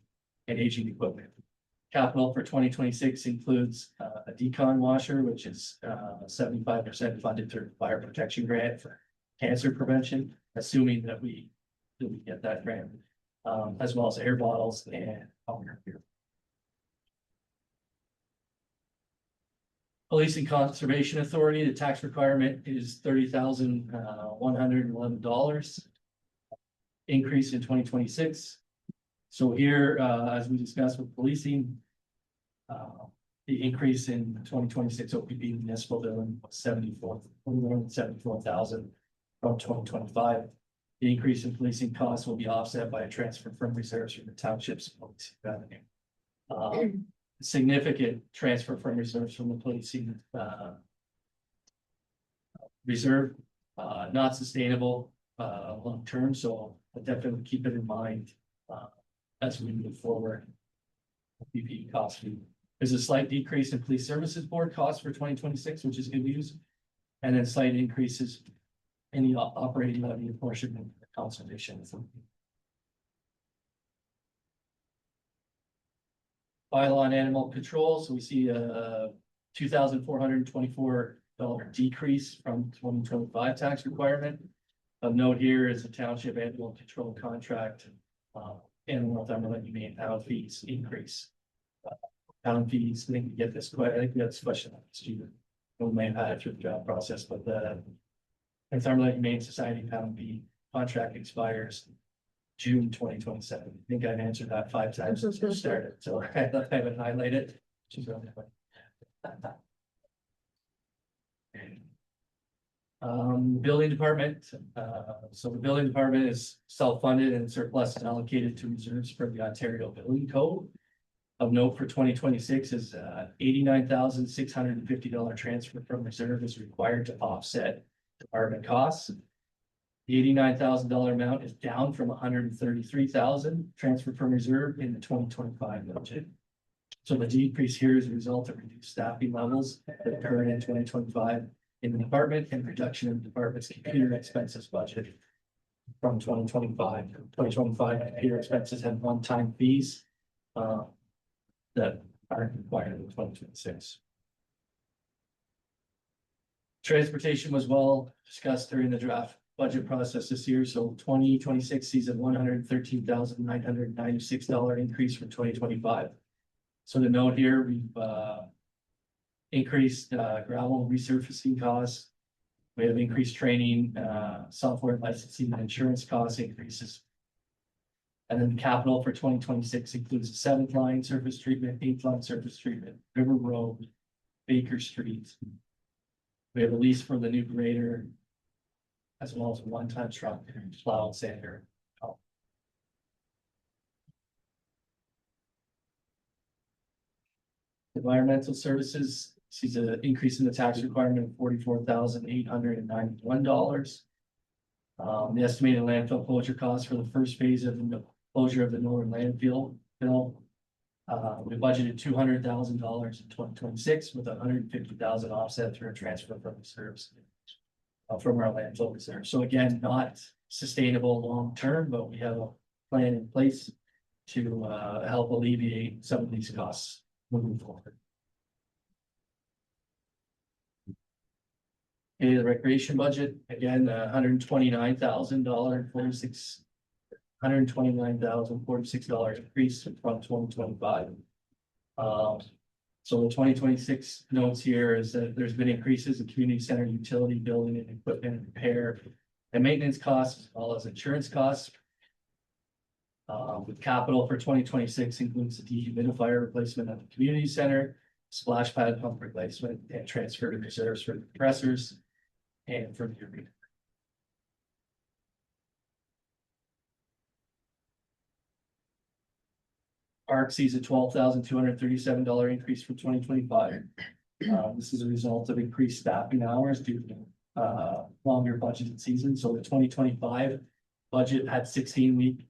and aging equipment. Capital for 2026 includes a decon washer, which is 75% funded through fire protection grant for cancer prevention, assuming that we get that grant, as well as air bottles and powder beer. Police and Conservation Authority, the tax requirement is $30,111 increase in 2026. So here, as we discussed with policing, the increase in 2026 OPB municipal billing was 74,000 from 2025. The increase in policing costs will be offset by a transfer from reserves from the township's police revenue. Significant transfer from reserves from the policing reserve, not sustainable long term. So I'll definitely keep it in mind as we move forward. PPE costs. There's a slight decrease in police services board costs for 2026, which is good news, and then slight increases in the operating levy apportionment of conservation. Bylaw on animal control, so we see a $2,424 decrease from 2025 tax requirement. Of note here is the township animal control contract, animal Northumberland humane pound fees increase. Pound fees, I think we get this quite, I think we got this question last year. We may have had it through the job process, but the Northumberland Humane Society pound fee contract expires June 2027. I think I've answered that 5 times since we started, so I haven't highlighted. She's really quick. Building department, so the building department is self-funded and surplus is allocated to reserves for the Ontario Building Code. Of note for 2026 is $89,650 transfer from reserve is required to offset department costs. The $89,000 amount is down from $133,000 transferred from reserve in the 2025 budget. So the decrease here is a result of reduced staffing levels that occurred in 2025 in the department and reduction of the department's computer expenses budget from 2025. 2025 computer expenses had one-time fees that aren't required in 2026. Transportation was well discussed during the draft budget process this year. So 2026 sees a $113,996 increase from 2025. So to note here, we've increased gravel resurfacing costs. We have increased training, software licensing and insurance cost increases. And then the capital for 2026 includes the 7th line surface treatment, 8th line surface treatment, River Road, Baker Street. We have a lease for the new grader, as well as a one-time truck, plow and sander. Environmental services sees an increase in the tax requirement of $44,891. The estimated landfill closure costs for the first phase of the closure of the northern landfill bill. We budgeted $200,000 in 2026 with $150,000 offset through a transfer from reserves from our landfill reserve. So again, not sustainable long term, but we have a plan in place to help alleviate some of these costs moving forward. Okay, the recreation budget, again, $129,046 increase from 2025. So the 2026 notes here is that there's been increases in community center utility, building and equipment repair and maintenance costs, as well as insurance costs. With capital for 2026 includes the dehumidifier replacement at the community center, splash pad pump replacement, and transfer to reserves for the compressors and for the arena. ARC sees a $12,237 increase from 2025. This is a result of increased staffing hours due to longer budgeted season. So the 2025 budget had 16-week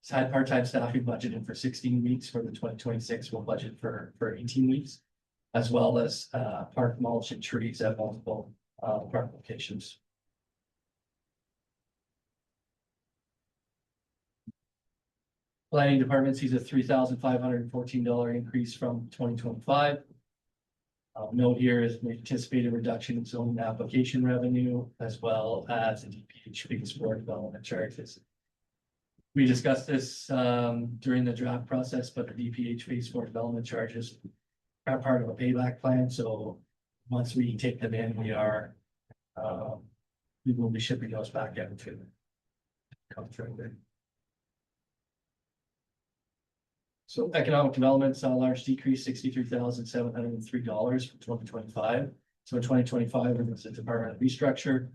had part-time staffing budgeted for 16 weeks. For the 2026 will budget for 18 weeks, as well as park mulch and trees at multiple park locations. Planning department sees a $3,514 increase from 2025. Note here is the anticipated reduction in zoning application revenue, as well as the DPH fees for development charges. We discussed this during the draft process, but the DPH fees for development charges are part of a payback plan. So once we take them in, we will be shipping those back out to come through there. So economic development saw a large decrease, $63,703 from 2025. So in 2025, it was a department restructure,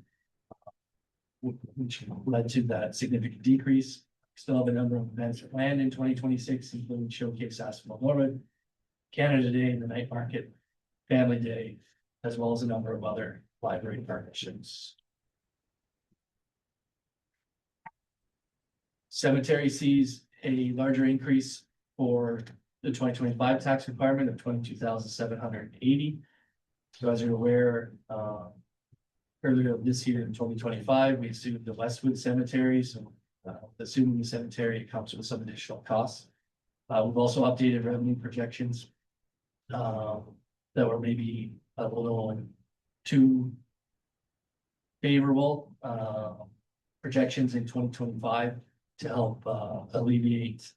which led to that significant decrease. Still have a number of events planned in 2026, including Showcase Asphodel-Norwood, Canada Day, the Night Market, Family Day, as well as a number of other library partnerships. Cemetery sees a larger increase for the 2025 tax requirement of $22,780. So as you're aware, earlier this year in 2025, we assumed the Westwood Cemetery. So assuming the cemetery comes with some additional costs. We've also updated revenue projections that were maybe a little too favorable projections in 2025 to help alleviate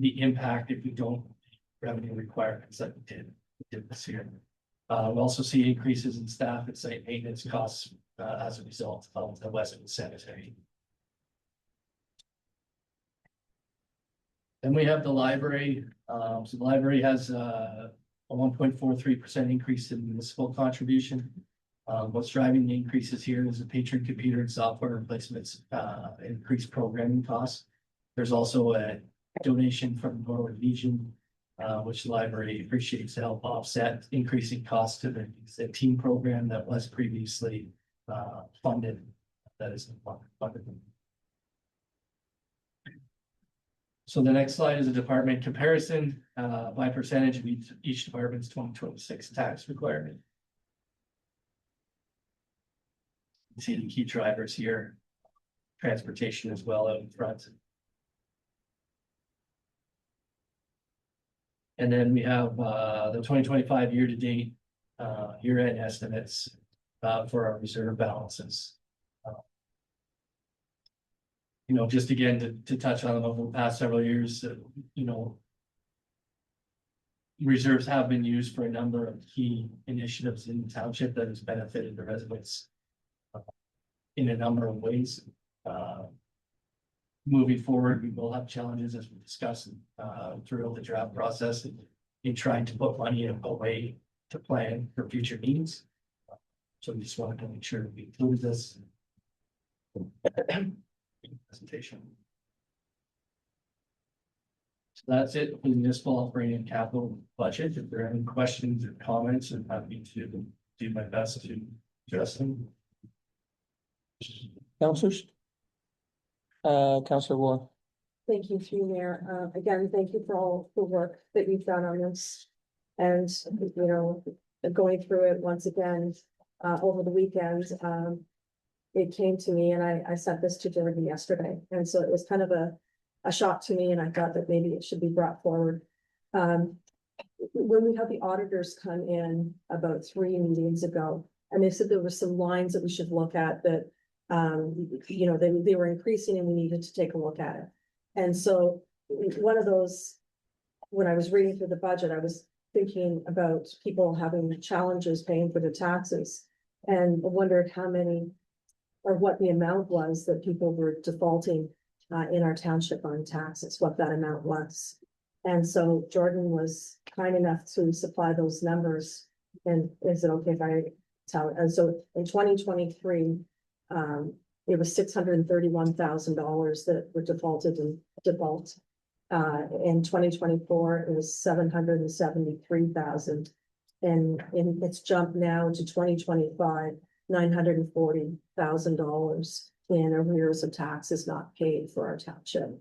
the impact if we don't meet revenue requirements that we did this year. We also see increases in staff and site maintenance costs, as a result of the Westwood Cemetery. Then we have the library. So the library has a 1.43% increase in municipal contribution. What's driving the increases here is the patron computer and software replacements, increased programming costs. There's also a donation from Norwood Legion, which the library appreciates to help offset increasing costs to the team program that was previously funded. That is funded. So the next slide is a department comparison by percentage of each department's 2026 tax requirement. You see the key drivers here, transportation as well out in front. And then we have the 2025 year-to-date year-end estimates for our reserve balances. You know, just again to touch on them over the past several years, you know, reserves have been used for a number of key initiatives in the township that has benefited the residents in a number of ways. Moving forward, we will have challenges as we discussed throughout the draft process in trying to put money in a way to plan for future needs. So we just wanted to make sure we include this presentation. So that's it for the municipal operating and capital budget. If there are any questions or comments, I'm happy to do my best to address them. Councilors? Councilor Ward. Thank you, through Mayor. Again, thank you for all the work that you've done on this. And, you know, going through it once again, over the weekend, it came to me and I sent this to Jordan yesterday. And so it was kind of a shock to me and I thought that maybe it should be brought forward. When we had the auditors come in about 3 meetings ago, and they said there were some lines that we should look at that, you know, they were increasing and we needed to take a look at it. And so one of those, when I was reading through the budget, I was thinking about people having challenges paying for the taxes and wondered how many or what the amount was that people were defaulting in our township on taxes, what that amount was. And so Jordan was kind enough to supply those numbers. And is it okay if I tell it? And so in 2023, it was $631,000 that were defaulted in default. In 2024, it was 773,000. And it's jumped now to 2025, $940,000 in arrears of taxes not paid for our township.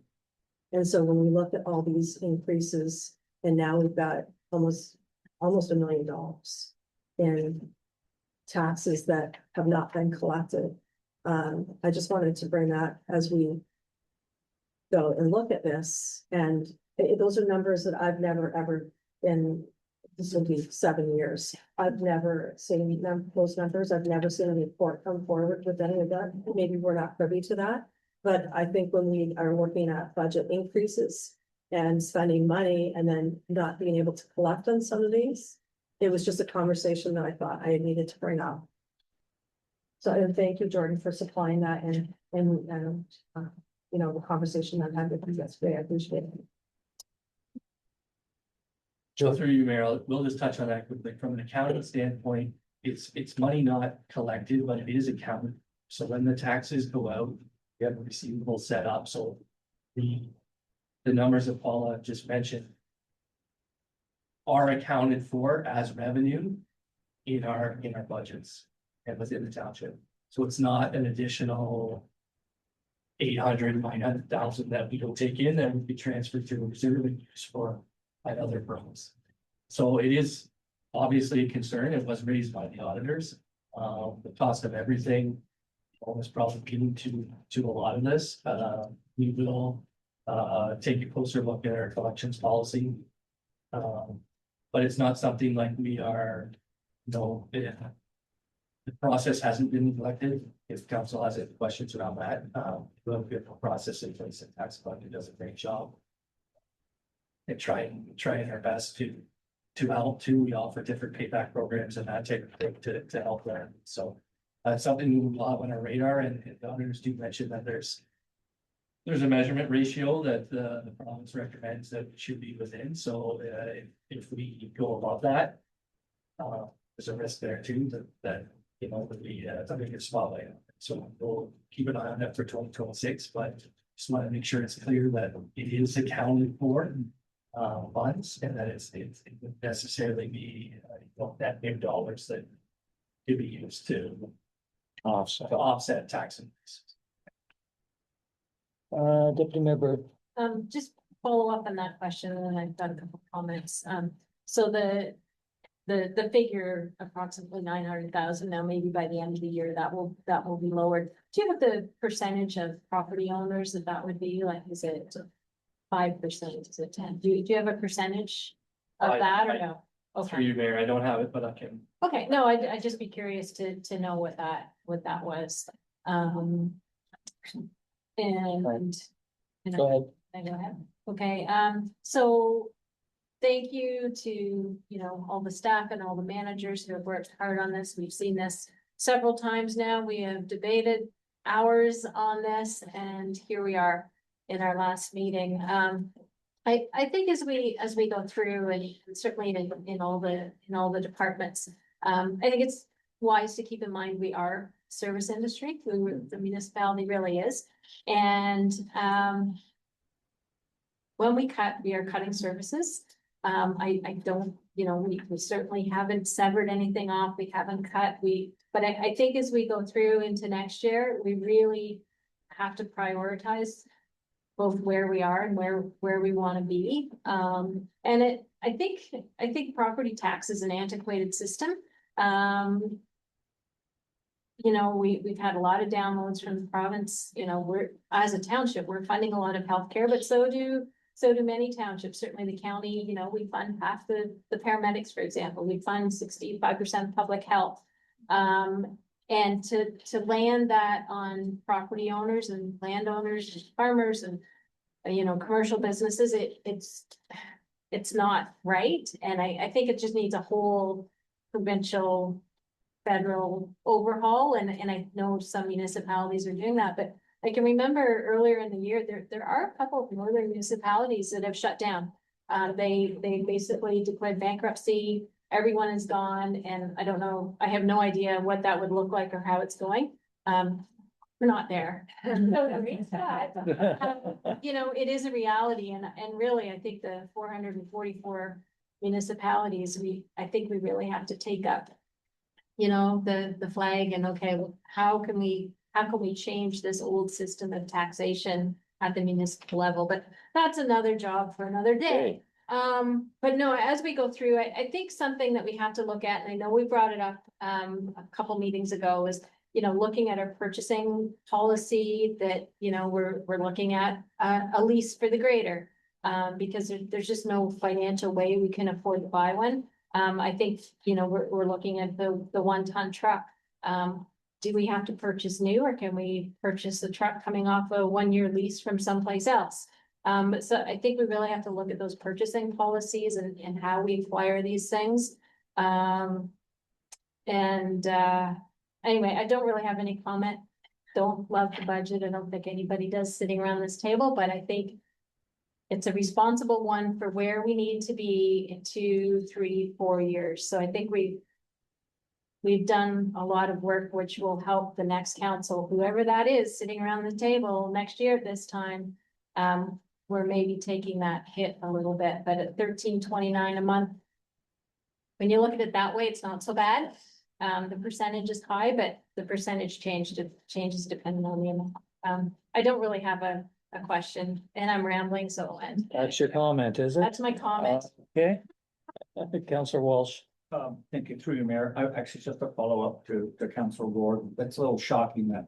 And so when we look at all these increases, and now we've got almost $1 million in taxes that have not been collected. I just wanted to bring that as we go and look at this. And those are numbers that I've never, ever been, this will be 7 years. I've never seen those numbers. I've never seen a report come forward with any of that. Maybe we're not privy to that. But I think when we are looking at budget increases and spending money and then not being able to collect on some of these, it was just a conversation that I thought I needed to bring up. So, and thank you, Jordan, for supplying that and you know, the conversation I've had with you yesterday. I appreciate it. Joe, through you, Mayor, we'll just touch on that quickly. From an accounting standpoint, it's money not collected, but it is accounted. So when the taxes go out, we have a receivable set up. So the numbers that Paula just mentioned are accounted for as revenue in our budgets and within the township. So it's not an additional 800, 900,000 that we don't take in that would be transferred to a reserve and used for by other firms. So it is obviously a concern. It was raised by the auditors. The cost of everything was probably getting to a lot of this. We will take a closer look at our collections policy. But it's not something like we are, no, the process hasn't been neglected. If council has any questions around that, we'll get a process in place and tax collector does a great job. And trying our best to to help too. We offer different payback programs and that type of thing to help there. So that's something we'll have on our radar, and the others do mention that there's a measurement ratio that the province recommends that we should be within. So if we go above that, there's a risk there too, that you know, that we something gets spotlight on. So we'll keep an eye on that for 2026, but just want to make sure it's clear that it is accounted for funds, and that it would necessarily be that big dollars that could be used to offset tax increases. Deputy Member, Just follow up on that question, and then I've got a couple comments. So the figure approximately 900,000, now maybe by the end of the year, that will be lowered. Do you have the percentage of property owners that would be like, is it 5%, is it 10? Do you have a percentage of that or no? Through Okay, you, Mayor, I don't have it, but I can. okay, no, I'd just be curious to know what that was. And. go ahead. Go ahead. Okay, so thank you to, you know, all the staff and all the managers who have worked hard on this. We've seen this several times now. We have debated hours on this, and here we are in our last meeting. I think as we go through, and certainly in all the departments, I think it's wise to keep in mind we are service industry, the municipality really is. And when we cut, we are cutting services. I don't, you know, we certainly haven't severed anything off. We haven't cut, but I think as we go through into next year, we really have to prioritize both where we are and where we want to be. And I think property tax is an antiquated system. You know, we've had a lot of downloads from the province. You know, as a township, we're funding a lot of healthcare, but so do many townships. Certainly the county, you know, we fund half the paramedics, for example. We fund 65% public health. And to land that on property owners and landowners and farmers and, you know, commercial businesses, it's not right. And I think it just needs a whole provincial, federal overhaul. And I know some municipalities are doing that, but I can remember earlier in the year, there are a couple of northern municipalities that have shut down. They basically declared bankruptcy. Everyone is gone, and I don't know, I have no idea what that would look like or how it's going. We're not there. You know, it is a reality, and really, I think the 444 municipalities, I think we really have to take up, you know, the flag, and okay, well, how can we change this old system of taxation at the municipal level? But that's another job for another day. But no, as we go through, I think something that we have to look at, and I know we brought it up a couple meetings ago, is, you know, looking at our purchasing policy, that, you know, we're looking at a lease for the grader, because there's just no financial way we can afford to buy one. I think, you know, we're looking at the 1-ton truck. Do we have to purchase new, or can we purchase a truck coming off a 1-year lease from someplace else? So I think we really have to look at those purchasing policies and how we acquire these things. Anyway, I don't really have any comment. Don't love the budget. I don't think anybody does sitting around this table, but I think it's a responsible one for where we need to be in 2, 3, 4 years. So I think we've done a lot of work, which will help the next council, whoever that is, sitting around the table next year at this time. We're maybe taking that hit a little bit, but at $13.29 a month, when you look at it that way, it's not so bad. The percentage is high, but the percentage changes depending on the amount. I don't really have a question, and I'm rambling, so I'll end. That's your comment, is it? That's my comment. Okay. Councillor Walsh. Thank you, through you, Mayor. I actually just a follow up to Councillor Ward. That's a little shocking that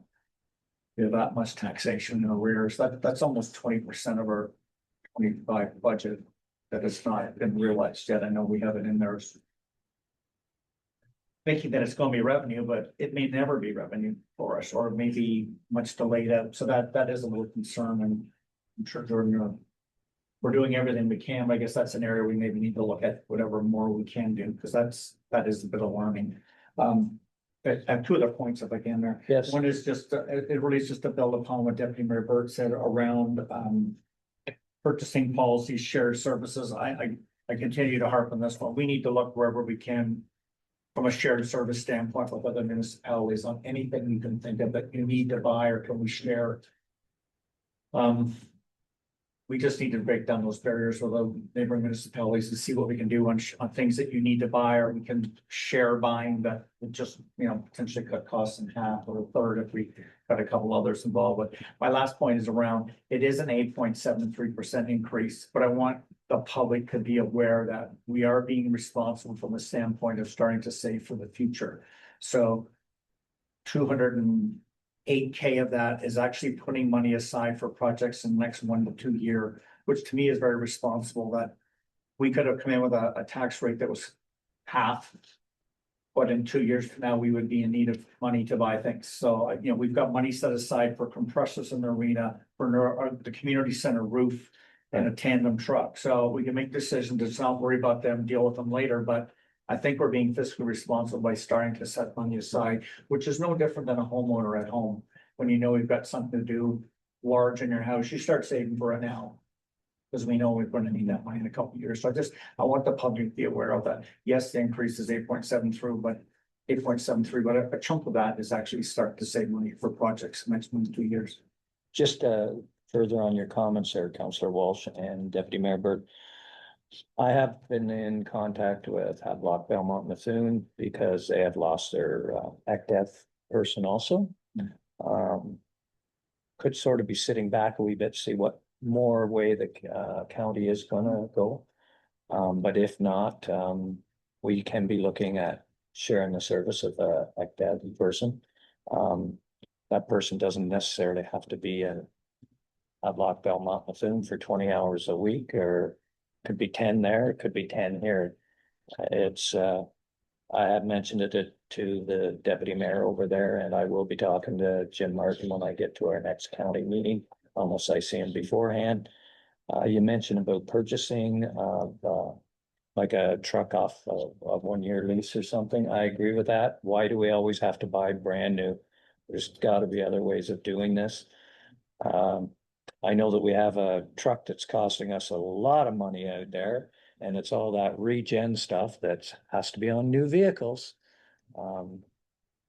we have that much taxation in arrears. That's almost 20% of our 25 budget that has not been realized yet. I know we have it in there, thinking that it's going to be revenue, but it may never be revenue for us, or maybe much delayed out. So that is a little concern, and I'm sure Jordan we're doing everything we can, but I guess that's an area we maybe need to look at whatever more we can do, because that is a bit alarming. I have two other points if I can there. Yes. One is just, it really is just to build upon what Deputy Mayor Burt said around, purchasing policies, shared services. I continue to harp on this one. We need to look wherever we can from a shared service standpoint with other municipalities on anything you can think of that you need to buy or can we share. We just need to break down those barriers with the neighboring municipalities and see what we can do on things that you need to buy, or we can share buying that would just, potentially cut costs in half or a third if we got a couple others involved. But my last point is around, it is an 8.73% increase, but I want the public to be aware that we are being responsible from the standpoint of starting to save for the future. So 208K of that is actually putting money aside for projects in the next 1 to 2 year, which to me is very responsible. That we could have come in with a tax rate that was half, but in 2 years from now, we would be in need of money to buy things. So, we've got money set aside for compressors in the arena, for the community center roof and a tandem truck. So we can make decisions to not worry about them, deal with them later, but I think we're being fiscally responsible by starting to set money aside, which is no different than a homeowner at home. When we've got something to do large in your house, you start saving for it now. Because we know we're going to need that money in a couple of years. So I want the public to be aware of that. Yes, the increase is 8.73, but a chunk of that is actually start to save money for projects the next 1 to 2 years. Just further on your comments there, Councillor Walsh and Deputy Mayor Burt. I have been in contact with Havelock Belmont Methuen because they have lost their ACDEF person also. Could sort of be sitting back a wee bit, see what more way the county is gonna go. But if not, we can be looking at sharing the service of a ACDEF person. That person doesn't necessarily have to be at Havelock Belmont Methuen for 20 hours a week, or could be 10 there, it could be 10 here. It's, I have mentioned it to the deputy mayor over there, and I will be talking to Jim Martin when I get to our next county meeting, unless I see him beforehand. You mentioned about purchasing like a truck off of 1 year lease or something. I agree with that. Why do we always have to buy brand new? There's gotta be other ways of doing this. I know that we have a truck that's costing us a lot of money out there, and it's all that regen stuff that has to be on new vehicles.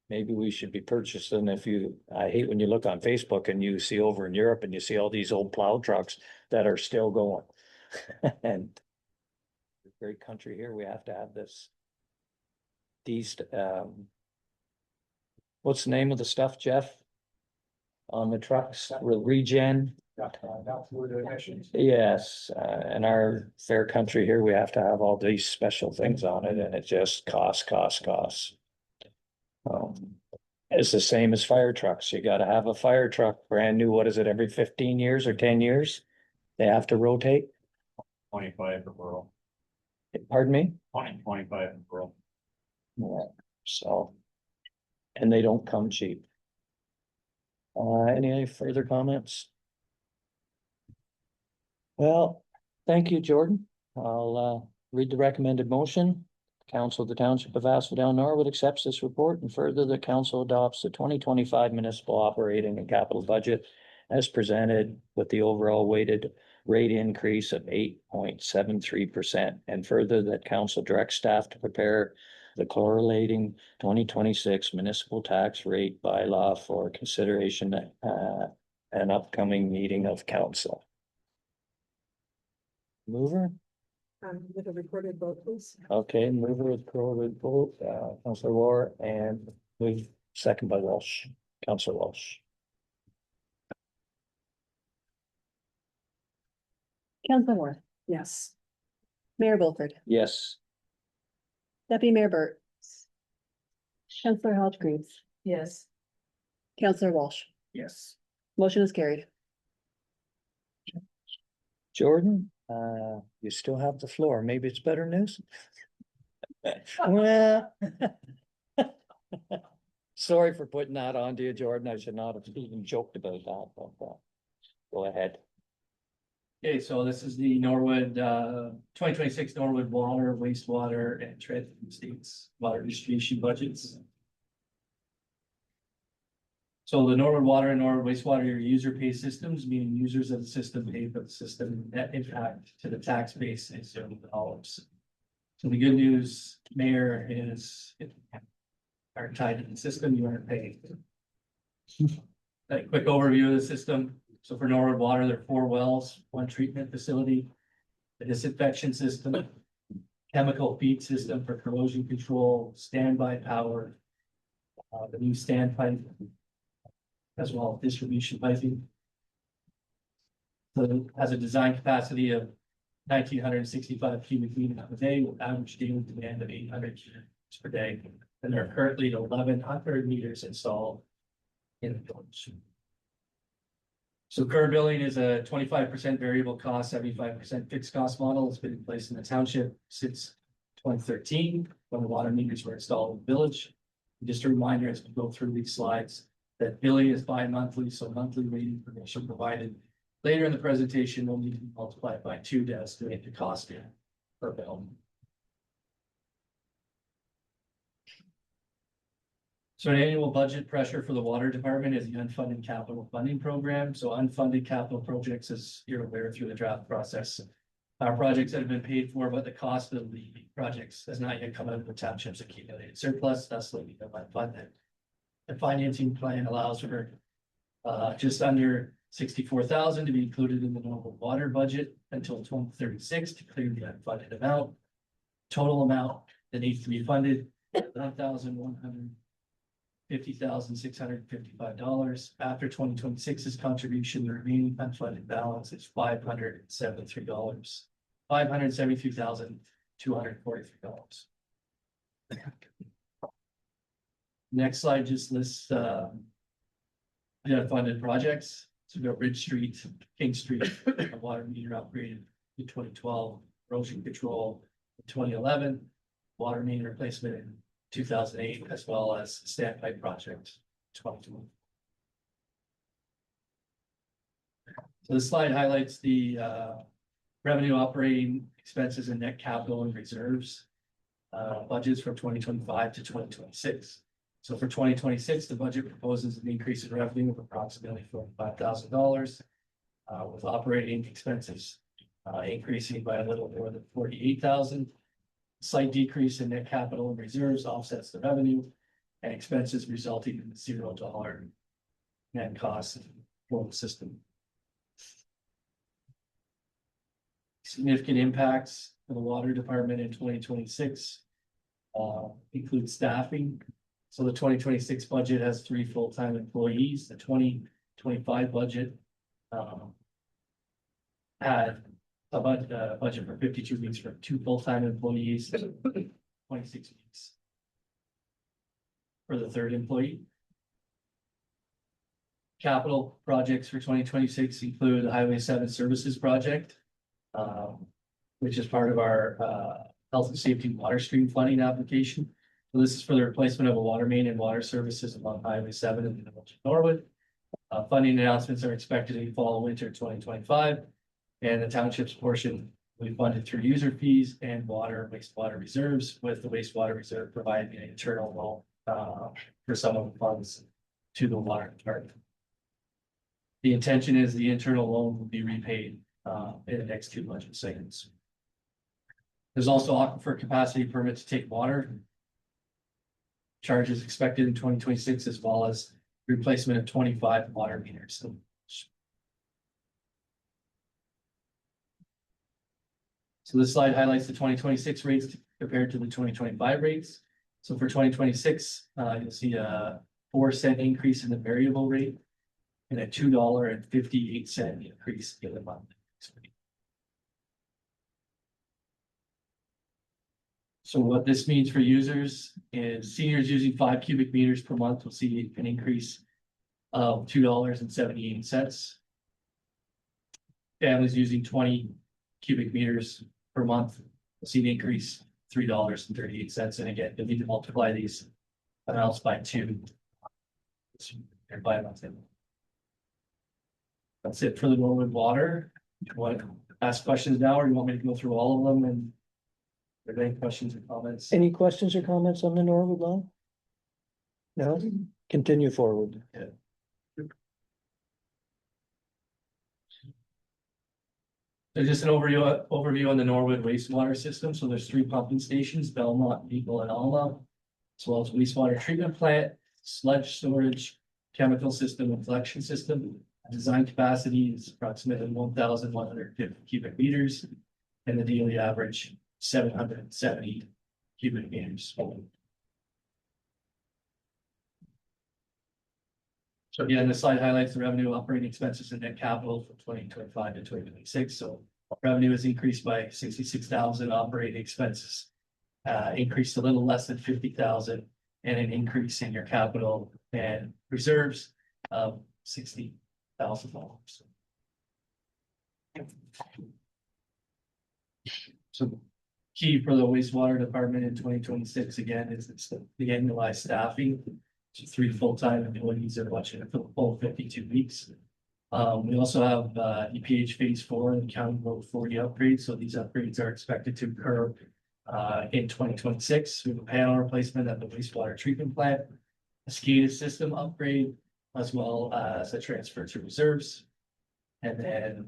Maybe we should be purchasing, I hate when you look on Facebook and you see over in Europe and you see all these old plow trucks that are still going. And great country here, we have to have this. What's the name of the stuff, Jeff? On the trucks, regen? Yes, in our fair country here, we have to have all these special things on it, and it just costs. It's the same as fire trucks. You gotta have a fire truck, brand new, what is it, every 15 years or 10 years? They have to rotate? 25 per rural. Pardon me? 25 per rural. Yeah, so. And they don't come cheap. Any further comments? Well, thank you, Jordan. I'll read the recommended motion. Council of the Township of Asphodel-Norwood accepts this report, and further the council adopts the 2025 municipal operating and capital budget as presented with the overall weighted rate increase of 8.73%. And further that council directs staff to prepare the correlating 2026 municipal tax rate bylaw for consideration at an upcoming meeting of council. Mover? With a recorded vote, please. Okay, mover with recorded vote, Councillor War, and move second by Walsh, Councillor Walsh. Councillor Moore, Yes. Mayor Bulford, Yes. Deputy Mayor Burt, Councillor Hodgkreaves, Yes. Councillor Walsh. Yes. Motion is carried. Jordan, you still have the floor. Maybe it's better news. Well. Sorry for putting that on to you, Jordan. I should not have even joked about that, but go ahead. Okay, so this is the Norwood, 2026 Norwood water, wastewater and transit states water distribution budgets. So the Norwood water and Norwood wastewater are user pay systems, meaning users of the system pay for the system. Net impact to the tax base is $0. So the good news, Mayor, is if you are tied to the system, you aren't paying. A quick overview of the system. So for Norwood water, there are 4 wells, 1 treatment facility, a disinfection system, chemical feed system for corrosion control, standby power, the new standpipe, as well as distribution piping. So it has a design capacity of 1,965 cubic feet a day with average daily demand of 800 units per day. And there are currently 1,100 meters installed in the village. So current billing is a 25% variable cost, 75% fixed cost model. It's been in place in the township since 2013, when the water meters were installed in the village. Just a reminder as we go through these slides, that billing is bi-monthly, so monthly rate information provided later in the presentation will need to be multiplied by 2 to estimate the cost per bill. So an annual budget pressure for the water department is the unfunded capital funding program. So unfunded capital projects, as you're aware through the draft process, are projects that have been paid for, but the cost of the projects has not yet come out of the township's accumulated surplus, thus leaving them unfunded. The financing plan allows for just under 64,000 to be included in the normal water budget until 2036 to clear the unfunded amount. Total amount that needs to be funded, $1,150,655. After 2026's contribution, the remaining unfunded balance is $573. $573,243. Next slide just lists unfunded projects. So we've got Ridge Street, King Street, a water meter upgrade in 2012, erosion control in 2011, water main replacement in 2008, as well as standpipe project 2020. So this slide highlights the revenue, operating expenses, and net capital and reserves budgets from 2025 to 2026. So for 2026, the budget proposes an increase in revenue of approximately $45,000, with operating expenses increasing by a little more than 48,000. Slight decrease in net capital and reserves offsets the revenue and expenses, resulting in $0 net cost for the system. Significant impacts for the water department in 2026 include staffing. So the 2026 budget has 3 full-time employees. The 2025 budget had a budget for 52 weeks for 2 full-time employees, 26 weeks for the 3rd employee. Capital projects for 2026 include the Highway 7 Services Project, which is part of our health and safety water stream funding application. So this is for the replacement of a water main and water services along Highway 7 in the village of Norwood. Funding announcements are expected in fall, winter 2025, and the township's portion will be funded through user fees and wastewater reserves, with the wastewater reserve providing an internal loan for some of the funds to the water department. The intention is the internal loan will be repaid in the next 2 budget cycles. There's also aquifer capacity permit to take water. Charges expected in 2026, as well as replacement of 25 water meters. So this slide highlights the 2026 rates compared to the 2025 rates. So for 2026, you'll see a 4-cent increase in the variable rate and a $2.58 increase in the monthly. So what this means for users is seniors using 5 cubic meters per month will see an increase of $2.78. Families using 20 cubic meters per month will see an increase $3.38. And again, you'll need to multiply these amounts by 2 by a month. That's it for the Norwood water. You want to ask questions now, or you want me to go through all of them and? Are there any questions or comments? Any questions or comments on the Norwood line? No, continue forward. So just an overview on the Norwood wastewater system. So there's 3 pumping stations, Belmont, Eagle, and Alma. As well as wastewater treatment plant, sludge storage, chemical system, and collection system. Design capacity is approximately 1,150 cubic meters. And the daily average 770 cubic meters. So again, the slide highlights the revenue, operating expenses, and net capital from 2025 to 2026. So revenue has increased by 66,000, operating expenses increased a little less than 50,000, and an increase in your capital and reserves of $60,000. So key for the wastewater department in 2026, again, is it's the annualized staffing. So 3 full-time employees are watching for the full 52 weeks. We also have EPH phase 4 and County Road 40 upgrades. So these upgrades are expected to occur in 2026. We have a panel replacement at the wastewater treatment plant, a SCADA system upgrade, as well as a transfer to reserves. And then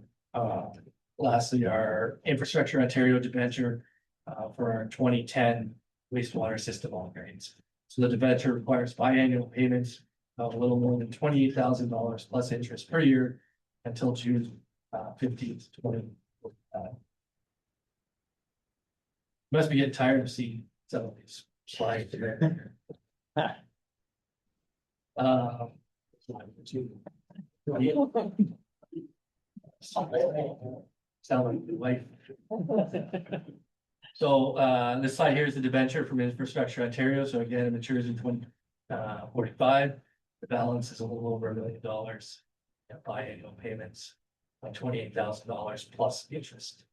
lastly, our Infrastructure Ontario debenture for our 2010 wastewater system upgrades. So the debenture requires biannual payments of a little more than $28,000 plus interest per year until June 15th, 2025. Must be getting tired of seeing some of these slides today. Sound like the wife. So this slide here is the debenture from Infrastructure Ontario. So again, it matures in 2045. The balance is a little over $1 million. Biannual payments of $28,000 plus interest.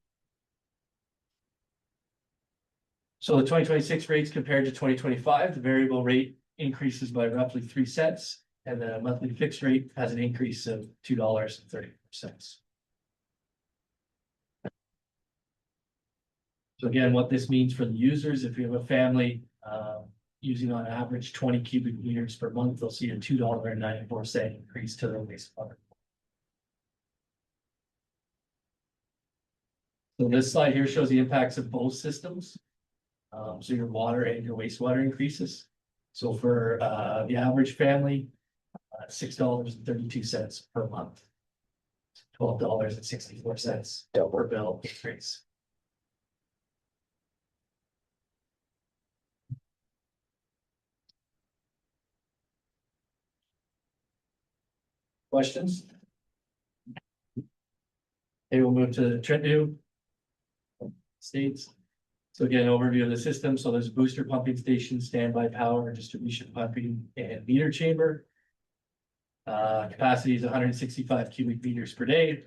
So the 2026 rates compared to 2025, the variable rate increases by roughly 3 cents, and the monthly fixed rate has an increase of $2.34. So again, what this means for the users, if you have a family using on average 20 cubic meters per month, they'll see a $2.94 increase to their wastewater. So this slide here shows the impacts of both systems. So your water and your wastewater increases. So for the average family, $6.32 per month, $12.64 per bill increase. Questions? Okay, we'll move to Trenton States. So again, overview of the system. So there's a booster pumping station, standby power, distribution pumping, and meter chamber. Capacity is 165 cubic meters per day.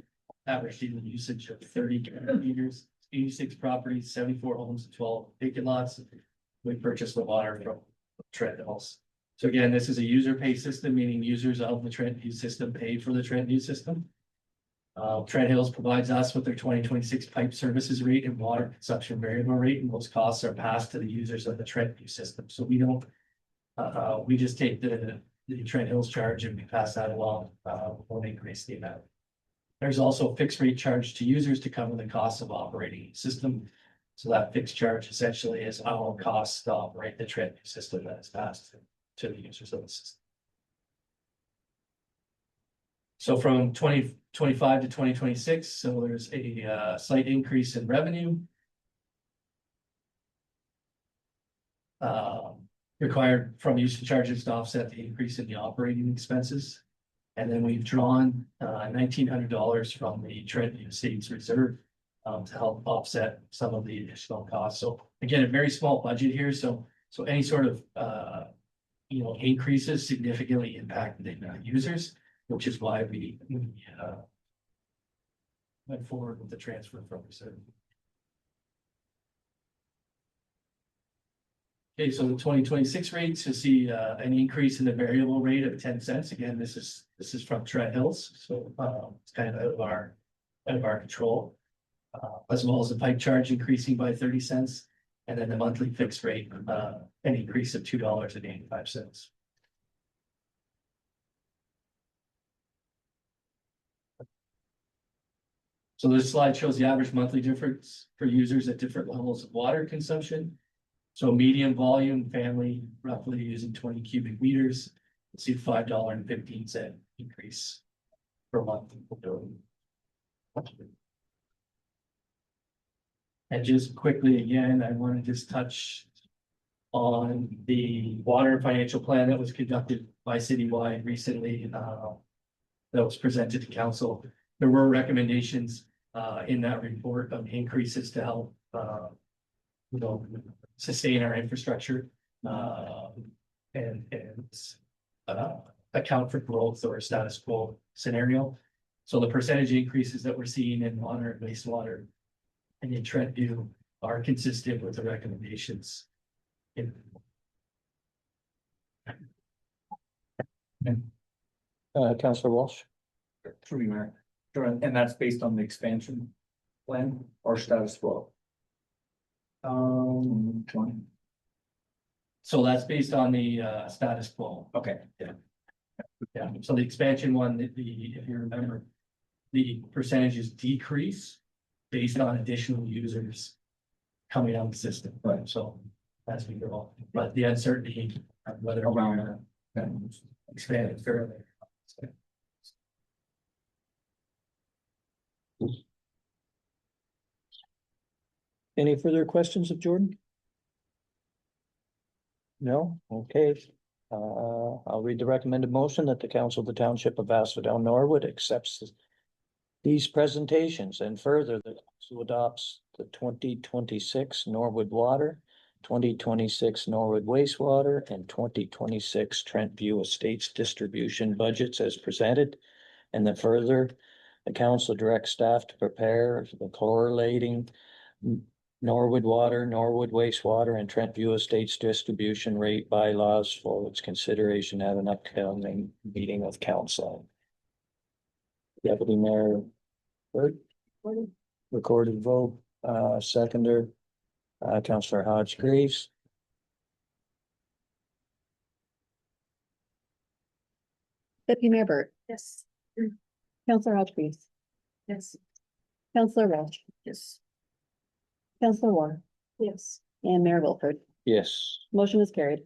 Average daily usage of 30 cubic meters, 86 properties, 74 homes, 12 vacant lots. We purchased the water from Trent Hills. So again, this is a user pay system, meaning users of the Trent View system pay for the Trent View system. Trent Hills provides us with their 2026 pipe services rate and water consumption variable rate, and those costs are passed to the users of the Trent View system. So we don't, we just take the Trent Hills charge and we pass that along, won't increase the amount. There's also a fixed rate charge to users to cover the cost of operating the system. So that fixed charge essentially is our cost to operate the Trent View system that is passed to the users of the system. So from 2025 to 2026, so there's a slight increase in revenue. Required from usage charges to offset the increase in the operating expenses. And then we've drawn $1,900 from the Trent View Estates Reserve to help offset some of the additional costs. So again, a very small budget here. So any sort of increases significantly impact the users, which is why we went forward with the transfer from reserve. Okay, so the 2026 rates, you'll see an increase in the variable rate of 10 cents. Again, this is from Trent Hills, so it's kind of out of our out of our control. As well as the pipe charge increasing by 30 cents, and then the monthly fixed rate, an increase of $2.85. So this slide shows the average monthly difference for users at different levels of water consumption. So medium volume family roughly using 20 cubic meters, see $5.15 increase per month. And just quickly, again, I want to just touch on the water financial plan that was conducted by Citywide recently, that was presented to council. There were recommendations in that report of increases to help sustain our infrastructure and account for growth or status quo scenario. So the percentage increases that we're seeing in water and wastewater and in Trent View are consistent with the recommendations. Councillor Walsh? Through you, Mayor. Sure, and that's based on the expansion plan or status quo? 20. So that's based on the status quo. Okay. Yeah, so the expansion one, if you remember, the percentages decrease based on additional users coming on the system, right? So as we go, but the uncertainty of whether we're expanding further. Any further questions of Jordan? No? Okay. I'll read the recommended motion that the council of the township of Asphodel-Norwood accepts these presentations, and further the council adopts the 2026 Norwood Water, 2026 Norwood Wastewater, and 2026 Trent View Estates distribution budgets as presented. And then further, the council directs staff to prepare the correlating Norwood Water, Norwood Wastewater, and Trent View Estates distribution rate bylaws for its consideration at an upcoming meeting of council. Deputy Mayor Bird? Recorded vote, seconder, Councillor Hodge Graves. Deputy Mayor Burt, Yes. Councillor Hodgson, Yes. Councillor Walsh, Yes. Councillor Warren, Yes. and Mayor Wilford. Yes, Motion is carried.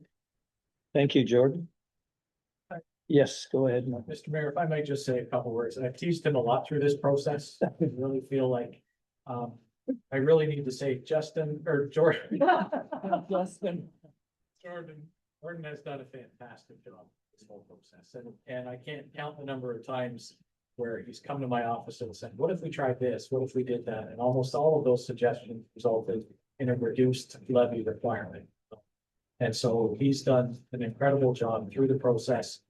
thank you, Jordan. Yes, go ahead. Mark. Mr. Mayor, if I might just say a couple words, I've teased him a lot through this process. I really feel like, I really need to say Justin or Jordan. Justin. Jordan has done a fantastic job this whole process, and I can't count the number of times where he's come to my office and said, what if we tried this? What if we did that? And almost all of those suggestions resulted in a reduced levy requirement. And so he's done an incredible job through the process.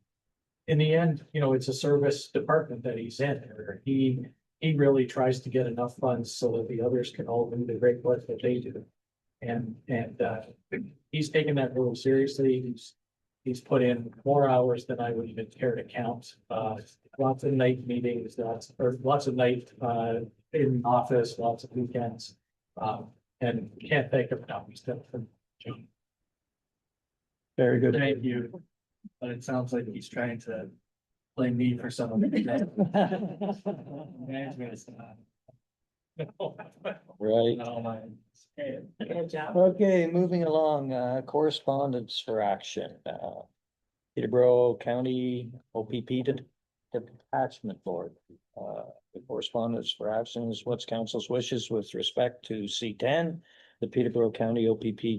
In the end, it's a service department that he's in, or he really tries to get enough funds so that the others can all do the great work that they do. And he's taken that really seriously. He's put in more hours than I would even care to count. Lots of night meetings, lots of night in office, lots of weekends. And can't thank him enough. He's done for John. Very good. Thank you. But it sounds like he's trying to blame me for some of it. Management is Right. no, mine. Good job. Okay, moving along, correspondence for action. Peterborough County OPP Detachment Board. The correspondence for action is what's council's wishes with respect to C10, the Peterborough County OPP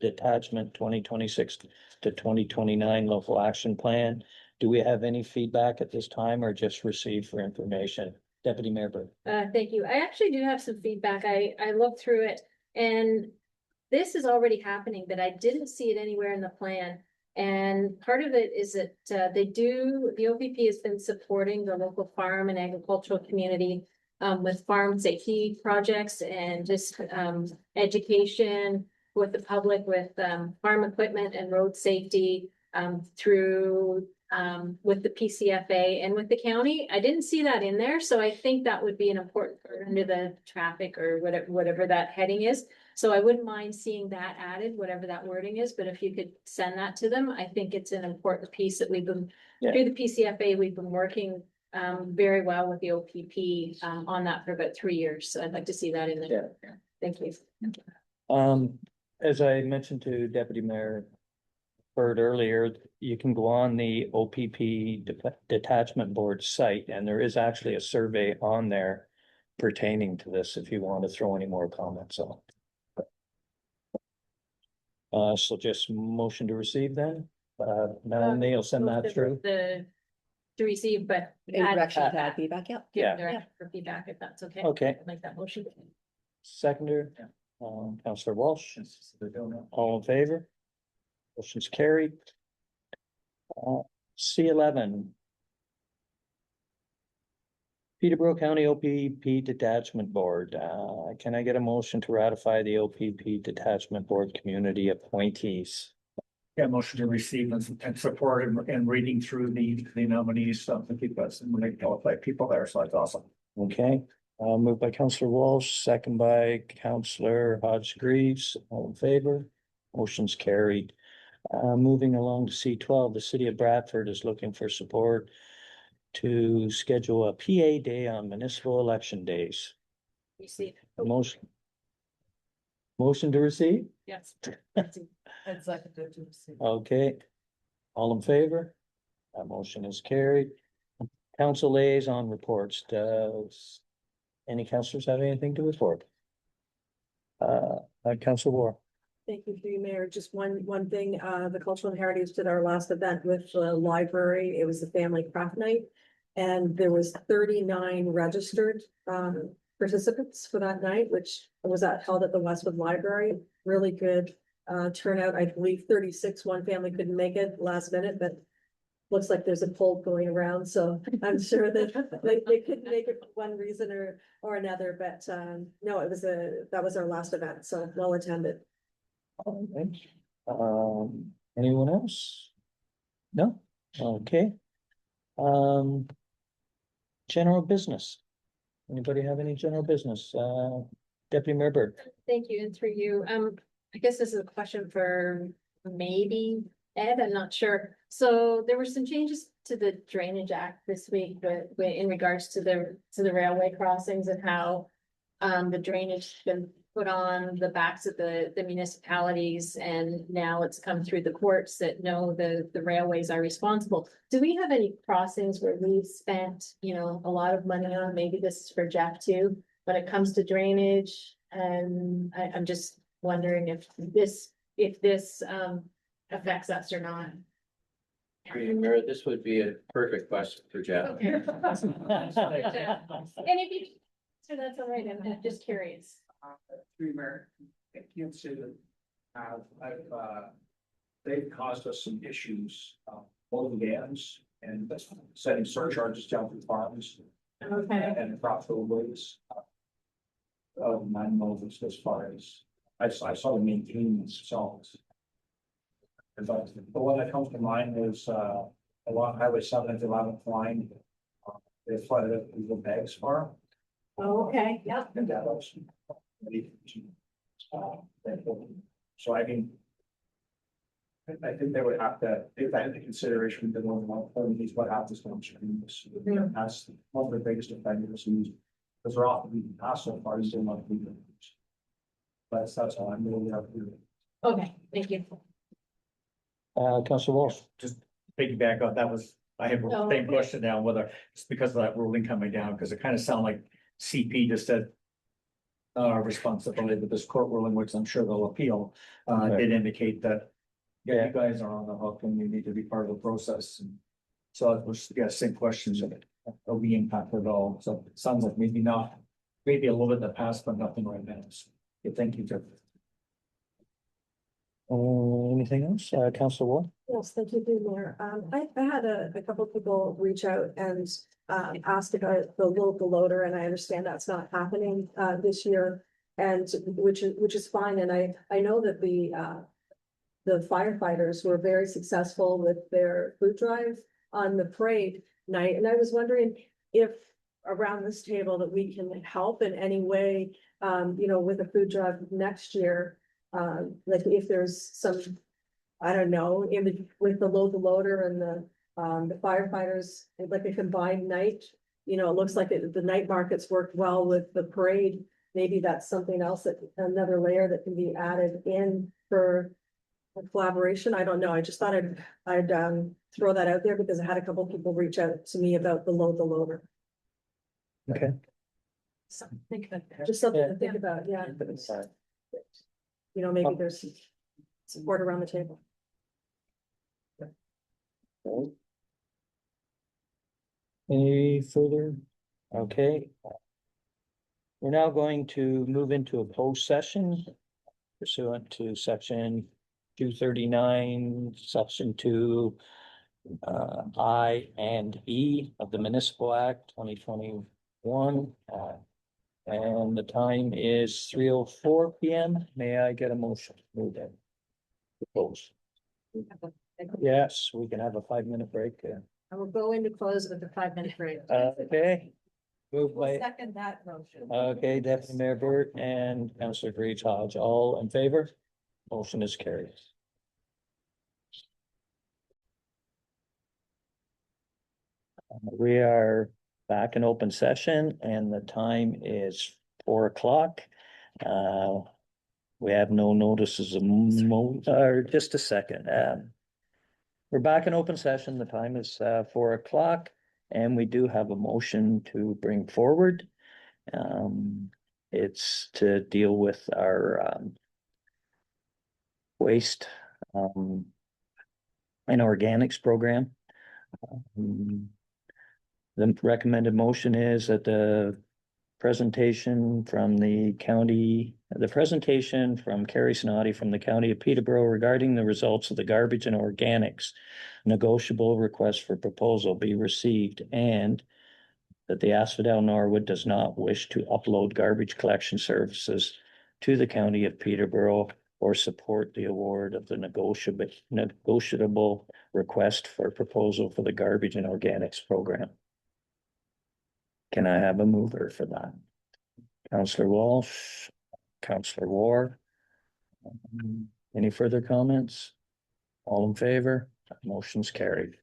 Detachment 2026 to 2029 local action plan. Do we have any feedback at this time or just received for information? Deputy Mayor Bird. Thank you. I actually do have some feedback. I looked through it and this is already happening, but I didn't see it anywhere in the plan. And part of it is that the OPP has been supporting the local farm and agricultural community with farm safety projects and just education with the public with farm equipment and road safety through with the PCFA and with the county. I didn't see that in there, so I think that would be an important part under the traffic or whatever that heading is. So I wouldn't mind seeing that added, whatever that wording is, but if you could send that to them, I think it's an important piece that we've been, Yeah. through the PCFA, we've been working very well with the OPP on that for about 3 years. So I'd like to see that in there. Thank you. As I mentioned to Deputy Mayor Bird earlier, you can go on the OPP Detachment Board site, and there is actually a survey on there pertaining to this, if you want to throw any more comments on. So just motion to receive then, Melanie will send that through. To receive, but. In direction to add feedback, yeah. Yeah. Direct for feedback, if that's okay. Okay. I'd like that motion. Seconder, Councillor Walsh, all in favor? Motion's carried. C11. Peterborough County OPP Detachment Board, can I get a motion to ratify the OPP Detachment Board community appointees? Yeah, motion to receive and support and reading through the nominees, I think that's some really qualified people there, so that's awesome. Okay, moved by Councillor Walsh, second by Councillor Hodge Greaves, all in favor? Motion's carried. Moving along to C12, the city of Bradford is looking for support to schedule a PA day on municipal election days. Receive. Motion to receive? Yes. I'd second it to see. Okay, all in favor? That motion is carried. Council liaison reports, does any councillors have anything to report? Council War. Thank you, through you, Mayor. Just one thing, the Cultural Heritage did our last event with the library. It was a family craft night. And there was 39 registered participants for that night, which was held at the Westwood Library. Really good turnout. I believe 36, one family couldn't make it last minute, but looks like there's a poll going around, so I'm sure that they couldn't make it for one reason or another, but no, that was our last event, so well attended. Anyone else? No? Okay. General business. Anybody have any general business? Deputy Mayor Bird. Thank you, and through you, I guess this is a question for maybe Ed, I'm not sure. So there were some changes to the Drainage Act this week, but in regards to the railway crossings and how the drainage has been put on the backs of the municipalities, and now it's come through the courts that no, the railways are responsible. Do we have any crossings where we've spent, a lot of money on, maybe this is for Jeff too, when it comes to drainage? And I'm just wondering if this affects us or not. Mayor, this would be a perfect question for Jeff. Okay. And if you, so that's all right, I'm just curious. Mayor, I can't say that they've caused us some issues, both dams and setting surcharges down for farms. Okay. And profitable ways. Of my motives as far as I saw them maintaining themselves. But the one that comes to mind is along Highway 7 at the 11th line. They flooded it with the bags farm. Oh, okay, yeah. And that was. So I mean. I think they would have to, if that into consideration, the one these what happens to them. That's one of the biggest offenders, because they're often being passed so far, so much. But that's all I'm really up to. Okay, thank you. Council Walsh. Just piggyback on that was, I have the same question now, whether it's because of that ruling coming down, because it kind of sounded like CP just said. Responsibility with this court ruling, which I'm sure they'll appeal, did indicate that. Yeah, you guys are on the hook and you need to be part of the process. And so it was, same questions of it, are we impacted at all? So it sounds like maybe not, maybe a little bit in the past, but nothing right now. So, thank you, Jeff. Anything else, Council Ward? Yes, thank you, Mayor. I had a couple of people reach out and asked about the local loader, and I understand that's not happening this year, and which is fine. And I know that the firefighters were very successful with their food drive on the parade night, and I was wondering if around this table that we can help in any way, with a food drive next year. Like if there's some, I don't know, with the load the loader and the firefighters, like a combined night. It looks like the night markets work well with the parade. Maybe that's something else, that another layer that can be added in for collaboration. I don't know. I just thought I'd throw that out there because I had a couple people reach out to me about the load the loader. Okay. Just something to think about, yeah. Maybe there's support around the table. Any further? Okay. We're now going to move into a closed session pursuant to section 239, section 2, I and E of the Municipal Act 2021. And the time is 3:04 PM. May I get a motion? Move that. Close. Yes, we can have a 5-minute break. I will go into close with a 5-minute break. Okay. Moved by, Second that motion. okay, Deputy Mayor Burt and Councillor Greaves Hodge, all in favor? Motion is carried. We are back in open session and the time is 4 o'clock. We have no notices of just a second. We're back in open session. The time is 4 o'clock and we do have a motion to bring forward. It's to deal with our waste and organics program. The recommended motion is that the presentation from Carrie Snoddy from the County of Peterborough regarding the results of the garbage and organics negotiable request for proposal be received, and that the Asphodel-Norwood does not wish to upload garbage collection services to the County of Peterborough or support the award of the negotiable request for proposal for the garbage and organics program. Can I have a mover for that? Councillor Walsh, Councillor Ward. Any further comments? All in favor? Motion's carried.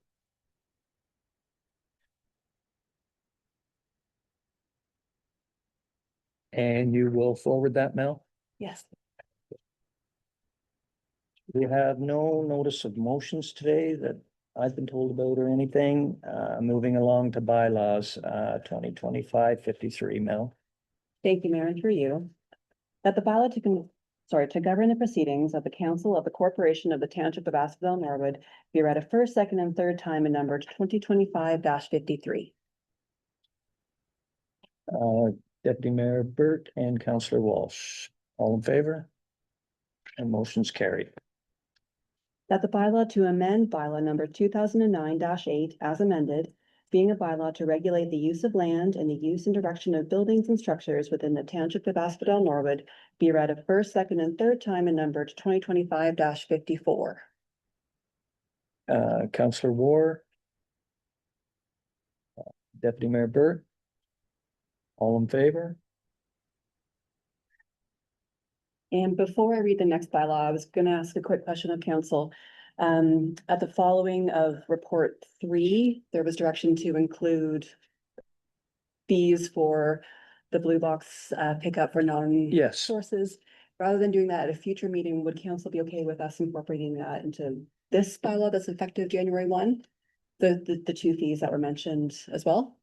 And you will forward that, Mel? Yes. We have no notice of motions today that I've been told about or anything. Moving along to bylaws, 2025-53, Mel. Thank you, Mayor, and through you. That the bylaw to govern the proceedings of the Council of the Corporation of the Township of Asphodel-Norwood be read a first, second, and third time and numbered 2025-53. Deputy Mayor Burt and Councillor Walsh, all in favor? And motion's carried. That the bylaw to amend bylaw number 2009-8 as amended, being a bylaw to regulate the use of land and the use and direction of buildings and structures within the Township of Asphodel-Norwood, be read a first, second, and third time and numbered 2025-54. Councillor Ward. Deputy Mayor Burt. All in favor? And before I read the next bylaw, I was going to ask a quick question of council. At the following of report 3, there was direction to include fees for the blue box pickup for Yes. sources. Rather than doing that at a future meeting, would council be okay with us incorporating that into this bylaw that's effective January 1? The 2 fees that were mentioned as well?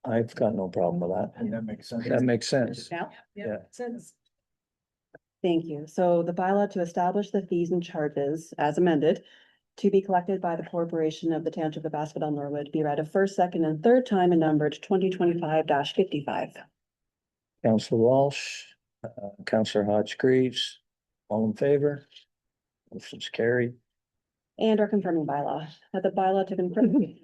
I've got no problem with that. And that makes sense. That makes sense. Now? Yeah. Since Thank you. So the bylaw to establish the fees and charges as amended to be collected by the Corporation of the Township of Asphodel-Norwood be read a first, second, and third time and numbered 2025-55. Councillor Walsh, Councillor Hodge Greaves, all in favor? Motion's carried. And our confirming bylaw, that the bylaw to confirm the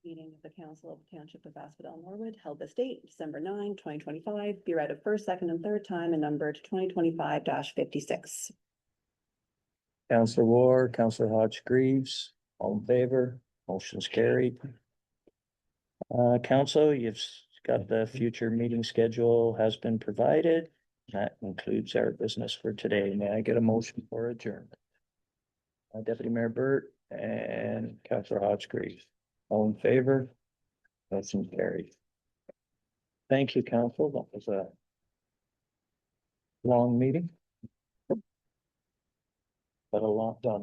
meeting of the Council of the Township of Asphodel-Norwood held this date, December 9, 2025, be read a first, second, and third time and numbered 2025-56. Councillor Ward, Councillor Hodge Greaves, all in favor? Motion's carried. Council, you've got the future meeting schedule has been provided. That concludes our business for today. May I get a motion for adjournment? Deputy Mayor Burt and Councillor Hodgson. All in favor? Motion carried. Thank you, council. That was a long meeting. But a lot done.